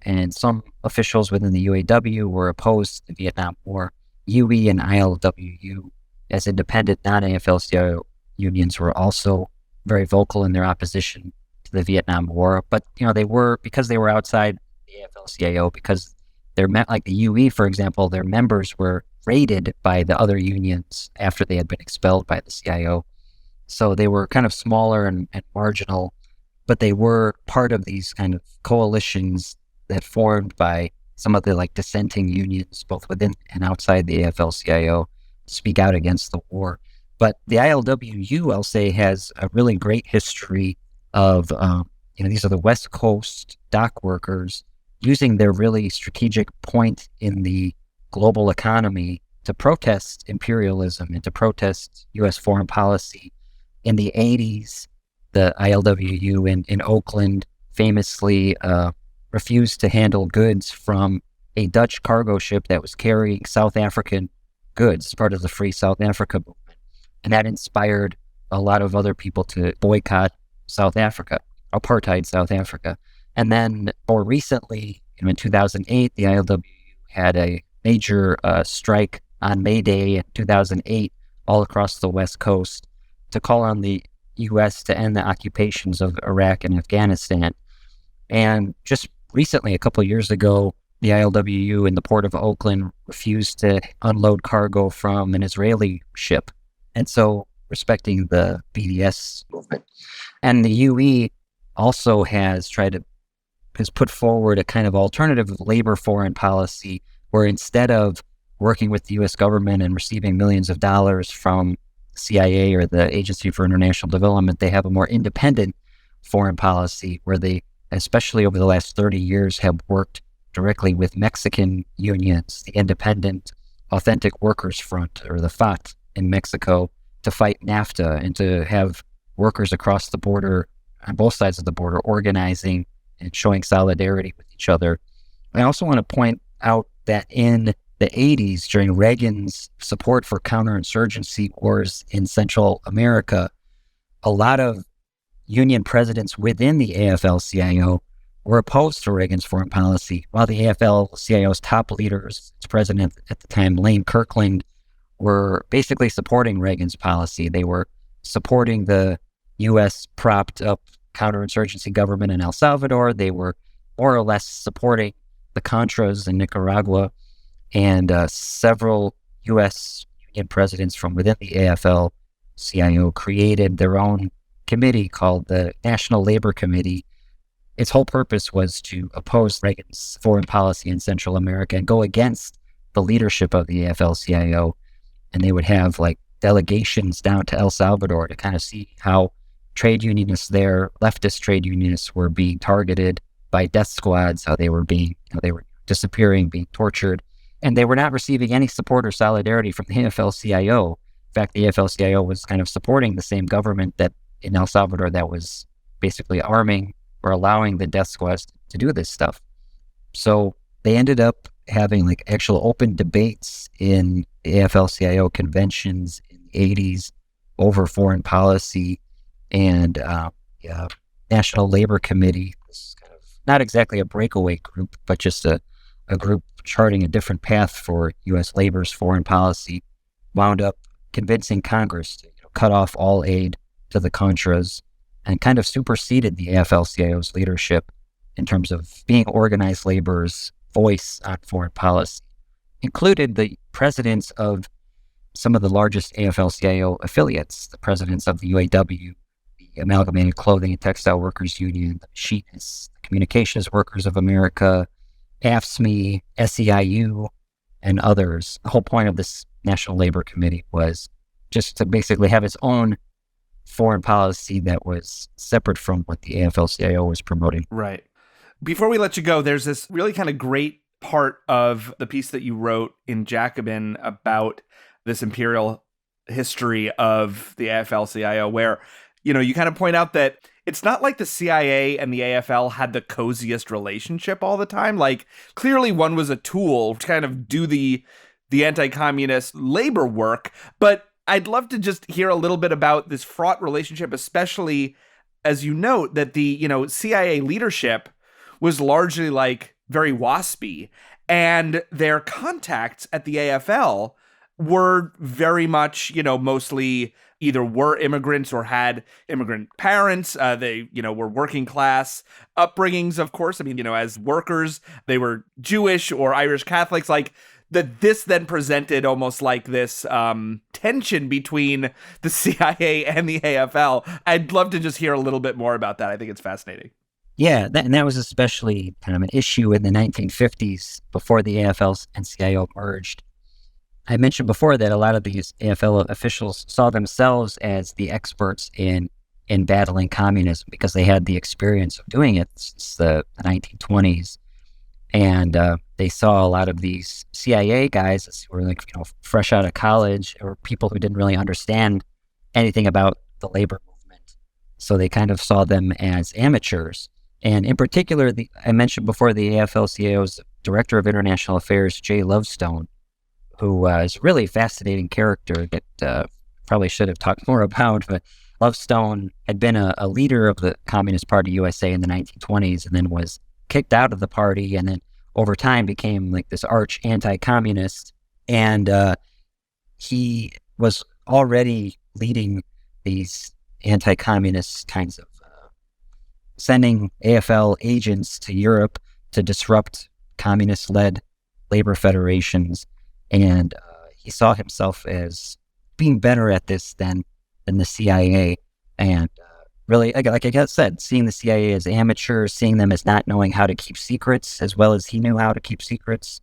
and some officials within the UAW were opposed to the Vietnam War. UE and ILWU, as independent non-AFL-CIO unions, were also very vocal in their opposition to the Vietnam War. But, they were, because they were outside the AFL-CIO, because like the UE, for example, their members were raided by the other unions after they had been expelled by the CIO. So they were kind of smaller and marginal, but they were part of these kind of coalitions that formed by some of the like dissenting unions, both within and outside the AFL-CIO, to speak out against the war. But the ILWU, I'll say, has a really great history of, these are the West Coast dock workers using their really strategic point in the global economy to protest imperialism and to protest U.S. foreign policy in the 80s, the ILWU in Oakland famously refused to handle goods from a Dutch cargo ship that was carrying South African goods as part of the Free South Africa movement. And that inspired a lot of other people to boycott South Africa, apartheid South Africa. And then more recently, in 2008, the ILWU had a major strike on May Day in 2008 all across the West Coast to call on the U.S. to end the occupations of Iraq and Afghanistan. And just recently, a couple of years ago, the ILWU in the port of Oakland refused to unload cargo from an Israeli ship. And so, respecting the BDS movement. And the UE also has put forward a kind of alternative labor foreign policy where instead of working with the U.S. government and receiving millions of dollars from the CIA or the Agency for International Development, they have a more independent foreign policy where they, especially over the last 30 years, have worked directly with Mexican unions, the Independent Authentic Workers Front, or the FAT in Mexico, to fight NAFTA and to have workers across the border, on both sides of the border, organizing and showing solidarity with each other. I also want to point out that in the 80s, during Reagan's support for counterinsurgency wars in Central America, a lot of union presidents within the AFL-CIO were opposed to Reagan's foreign policy, while the AFL-CIO's top leaders, its president at the time, Lane Kirkland, were basically supporting Reagan's policy. They were supporting the U.S. propped up counterinsurgency government in El Salvador. They were more or less supporting the Contras in Nicaragua, and several U.S. union presidents from within the AFL-CIO created their own committee called the National Labor Committee. Its whole purpose was to oppose Reagan's foreign policy in Central America and go against the leadership of the AFL-CIO. And they would have like delegations down to El Salvador to kind of see how trade unionists there, leftist trade unionists, were being targeted by death squads, how they were being, they were disappearing, being tortured, and they were not receiving any support or solidarity from the AFL-CIO. In fact, the AFL-CIO was kind of supporting the same government that in El Salvador that was basically arming or allowing the death squads to do this stuff. So they ended up having like actual open debates in the AFL-CIO conventions in the 80s over foreign policy, and National Labor Committee, this kind of not exactly a breakaway group, but just a group charting a different path for U.S. labor's foreign policy, wound up convincing Congress to cut off all aid to the Contras and kind of superseded the AFL-CIO's leadership in terms of being organized labor's voice on foreign policy. Included the presidents of some of the largest AFL-CIO affiliates, the presidents of the UAW, the Amalgamated Clothing and Textile Workers Union, the Machinists, the Communications Workers of America, AFSCME, SEIU, and others. The whole point of this National Labor Committee was just to basically have its own foreign policy that was separate from what the AFL-CIO was promoting. Right. Before we let you go, there's this really kind of great part of the piece that you wrote in Jacobin about this imperial history of the AFL-CIO, where, you kind of point out that it's not like the CIA and the AFL had the coziest relationship all the time. Like, clearly one was a tool to kind of do the anti-communist labor work, but I'd love to just hear a little bit about this fraught relationship, especially as you note that the, CIA leadership was largely like very waspy, and their contacts at the AFL were very much, mostly either were immigrants or had immigrant parents. They, were working class upbringings, of course. I mean, as workers, they were Jewish or Irish Catholics. Like, this then presented almost like this tension between the CIA and the AFL. I'd love to just hear a little bit more about that. I think it's fascinating. Yeah, and that was especially kind of an issue in the 1950s before the AFL and CIO merged. I mentioned before that a lot of these AFL officials saw themselves as the experts in battling communism because they had the experience of doing it since the 1920s. And they saw a lot of these CIA guys who were like, fresh out of college, or people who didn't really understand anything about the labor movement. So they kind of saw them as amateurs. And in particular, I mentioned before the AFL-CIO's Director of International Affairs, Jay Lovestone, who is a really fascinating character that probably should have talked more about. But Lovestone had been a leader of the Communist Party USA in the 1920s and then was kicked out of the party and then over time became like this arch anti-communist. And he was already leading these anti-communist kinds of sending AFL agents to Europe to disrupt communist-led labor federations. And he saw himself as being better at this than the CIA. And really, like I said, seeing the CIA as amateurs, seeing them as not knowing how to keep secrets as well as he knew how to keep secrets.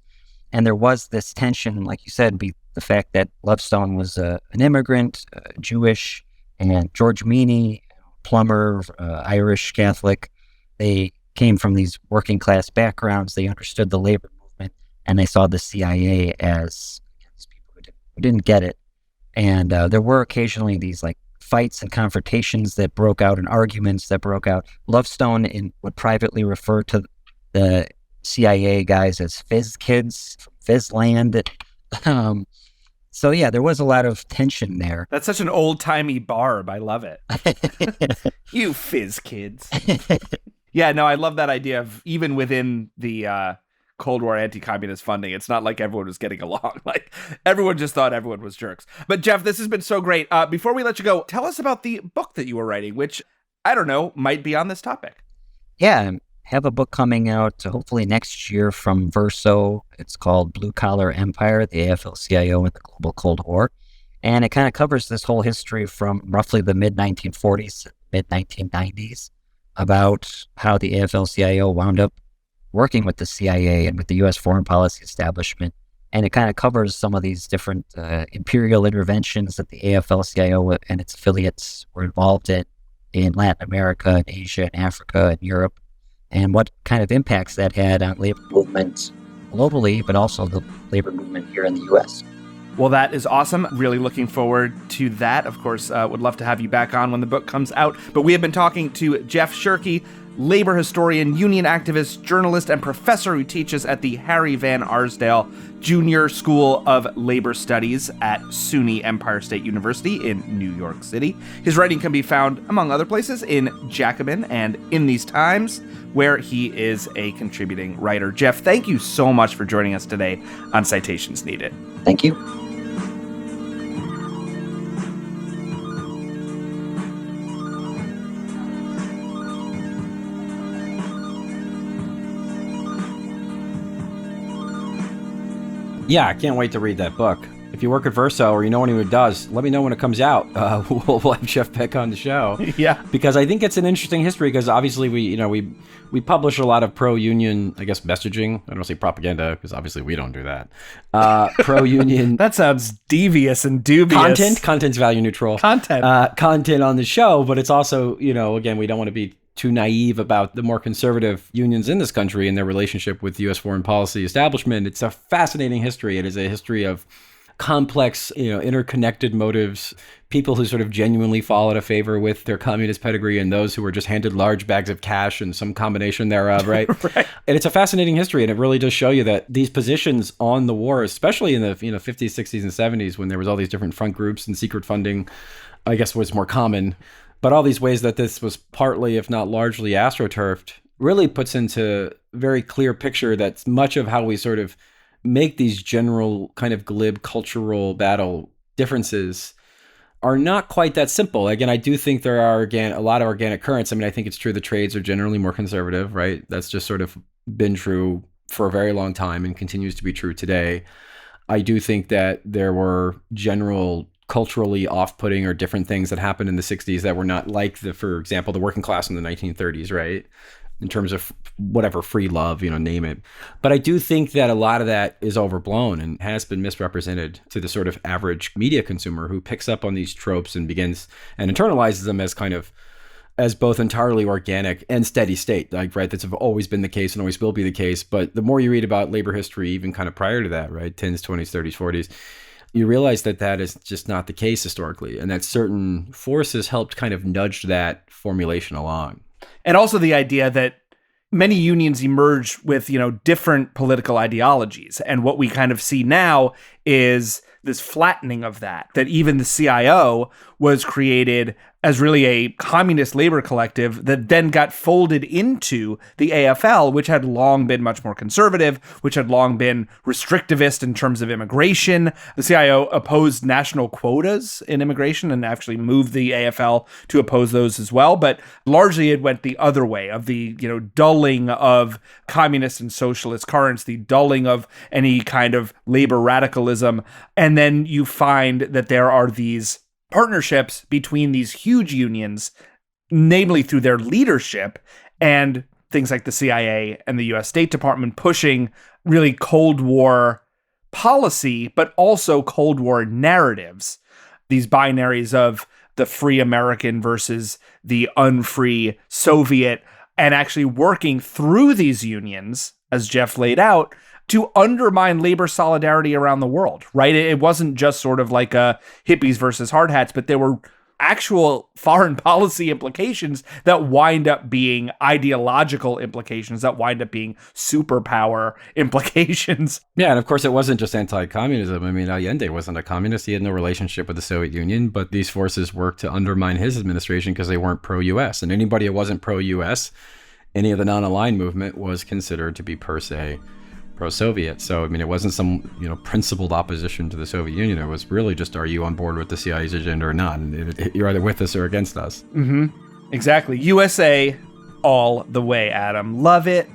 And there was this tension, like you said, the fact that Lovestone was an immigrant, Jewish, and George Meany, plumber, Irish Catholic. They came from these working class backgrounds. They understood the labor movement, and they saw the CIA as these people who didn't get it. And there were occasionally these like fights and confrontations that broke out and arguments that broke out. Lovestone would privately refer to the CIA guys as fizz kids from Fizzland. So yeah, there was a lot of tension there. That's such an old-timey barb. I love it. You fizz kids. Yeah, no, I love that idea of even within the Cold War anti-communist funding, it's not like everyone was getting along. Like, everyone just thought everyone was jerks. But Jeff, this has been so great. Before we let you go, tell us about the book that you were writing, which, I don't know, might be on this topic. Yeah, I have a book coming out hopefully next year from Verso. It's called Blue Collar Empire, the AFL-CIO and the Global Cold War. And it kind of covers this whole history from roughly the mid-1940s, mid-1990s, about how the AFL-CIO wound up working with the CIA and with the U.S. foreign policy establishment. And it kind of covers some of these different imperial interventions that the AFL-CIO and its affiliates were involved in Latin America and Asia and Africa and Europe, and what kind of impacts that had on labor movements globally, but also the labor movement here in the U.S. Well, that is awesome. Really looking forward to that. Of course, would love to have you back on when the book comes out. But we have been talking to Jeff Shirky, labor historian, union activist, journalist, and professor who teaches at the Harry Van Arsdale Junior School of Labor Studies at SUNY Empire State University in New York City. His writing can be found, among other places, in Jacobin and In These Times, where he is a contributing writer. Jeff, thank you so much for joining us today on Citations Needed. Thank you. Yeah, I can't wait to read that book. If you work at Verso or you know anyone who does, let me know when it comes out. We'll have Jeff Beck on the show. Yeah, because I think it's an interesting history. Because obviously we publish a lot of pro-union, I guess, messaging. I don't say propaganda because obviously we don't do that. Pro-union. That sounds devious and dubious. Content's value neutral. Content on the show, but it's also, again, we don't want to be too naive about the more conservative unions in this country and their relationship with the U.S. foreign policy establishment. It's a fascinating history. It is a history of complex, interconnected motives, people who sort of genuinely fall out of favor with their communist pedigree and those who were just handed large bags of cash and some combination thereof, right? Right. And it's a fascinating history, and it really does show you that these positions on the war, especially in the 50s, 60s, and 70s, when there was all these different front groups and secret funding, I guess was more common. But all these ways that this was partly, if not largely, astroturfed, really puts into very clear picture that much of how we sort of make these general kind of glib cultural battle differences are not quite that simple. Again, I do think there are a lot of organic currents. I mean, I think it's true the trades are generally more conservative, right? That's just sort of been true for a very long time and continues to be true today. I do think that there were general culturally off-putting or different things that happened in the 60s that were not like for example, the working class in the 1930s, right? In terms of whatever free love, name it. But I do think that a lot of that is overblown and has been misrepresented to the sort of average media consumer who picks up on these tropes and begins and internalizes them as both entirely organic and steady state, like, right? That's always been the case and always will be the case. But the more you read about labor history, even kind of prior to that, right? 10s, 20s, 30s, 40s, you realize that that is just not the case historically, and that certain forces helped kind of nudge that formulation along. And also the idea that many unions emerge with, different political ideologies. And what we kind of see now is this flattening of that even the CIO was created as really a communist labor collective that then got folded into the AFL, which had long been much more conservative, which had long been restrictivist in terms of immigration. The CIO opposed national quotas in immigration and actually moved the AFL to oppose those as well. But largely it went the other way of the, dulling of communist and socialist currents, the dulling of any kind of labor radicalism. And then you find that there are these partnerships between these huge unions, namely through their leadership, and things like the CIA and the US State Department pushing really Cold War policy, but also Cold War narratives. These binaries of the free American versus the unfree Soviet, and actually working through these unions, as Jeff laid out, to undermine labor solidarity around the world, right? It wasn't just sort of like a hippies versus hardhats, but there were actual foreign policy implications that wind up being ideological implications, that wind up being superpower implications. Yeah, and of course it wasn't just anti-communism. I mean, Allende wasn't a communist. He had no relationship with the Soviet Union, but these forces worked to undermine his administration because they weren't pro-US. And anybody who wasn't pro-US, any of the non-aligned movement, was considered to be per se pro-Soviet. So, I mean, it wasn't some, principled opposition to the Soviet Union. It was really just, are you on board with the CIA's agenda or not? And you're either with us or against us. Mm-hmm. Exactly. USA all the way, Adam. Love it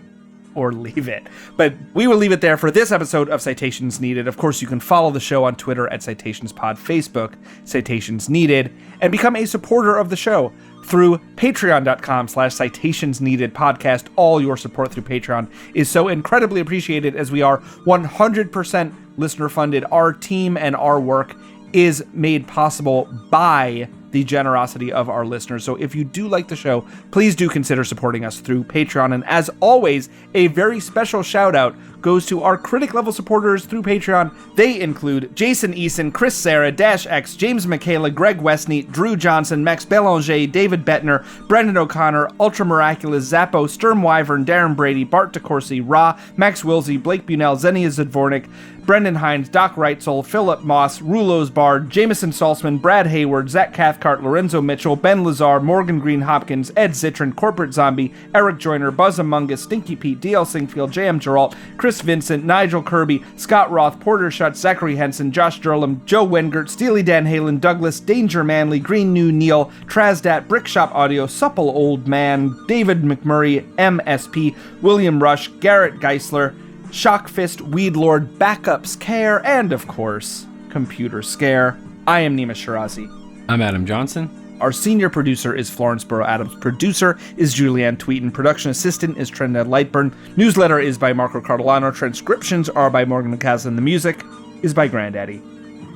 or leave it. But we will leave it there for this episode of Citations Needed. Of course, you can follow the show on Twitter at CitationsPod, Facebook, Citations Needed, and become a supporter of the show through patreon.com/citationsneededpodcast. All your support through Patreon is so incredibly appreciated, as we are 100% listener funded. Our team and our work is made possible by the generosity of our listeners. So if you do like the show, please do consider supporting us through Patreon. And as always, a very special shout out goes to our critic level supporters through Patreon. They include Jason Eason, Chris Sarah, Dash X, James Michaela, Greg Westneat, Drew Johnson, Max Belanger, David Bettner, Brendan O'Connor, Ultra Miraculous, Zappo, Sturm Wyvern, Darren Brady, Bart DeCourcy, Ra, Max Wilsey, Blake Bunell, Xenia Zadvornik, Brendan Hines, Doc Reitzel, Philip Moss, Rulo's Bard, Jameson Salzman, Brad Hayward, Zach Cathcart, Lorenzo Mitchell, Ben Lazar, Morgan Green Hopkins, Ed Zitron, Corporate Zombie, Eric Joyner, Buzz Among Us, Stinky Pete, DL Singfield, JM Geralt, Chris Vincent, Nigel Kirby, Scott Roth, Porter Schutz, Zachary Henson, Josh Durlam, Joe Wengert, Steely Dan Halen, Douglas, Danger Manley, Green New Neil, Trazdat, Brickshop Audio, Supple Old Man, David McMurray, MSP, William Rush, Garrett Geisler, Shockfist, Weedlord, Backups Care, and of course, Computer Scare. I am Nima Shirazi. I'm Adam Johnson. Our senior producer is Florence Burrow Adams. Producer is Julianne Tweeten. Production assistant is Trenda Lightburn. Newsletter is by Marco Cardolano. Transcriptions are by Morgan McCaslin. The music is by Granddaddy.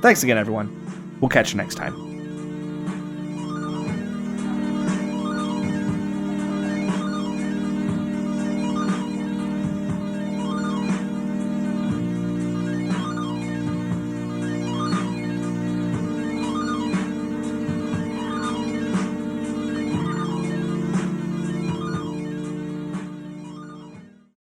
Thanks again, everyone. We'll catch you next time.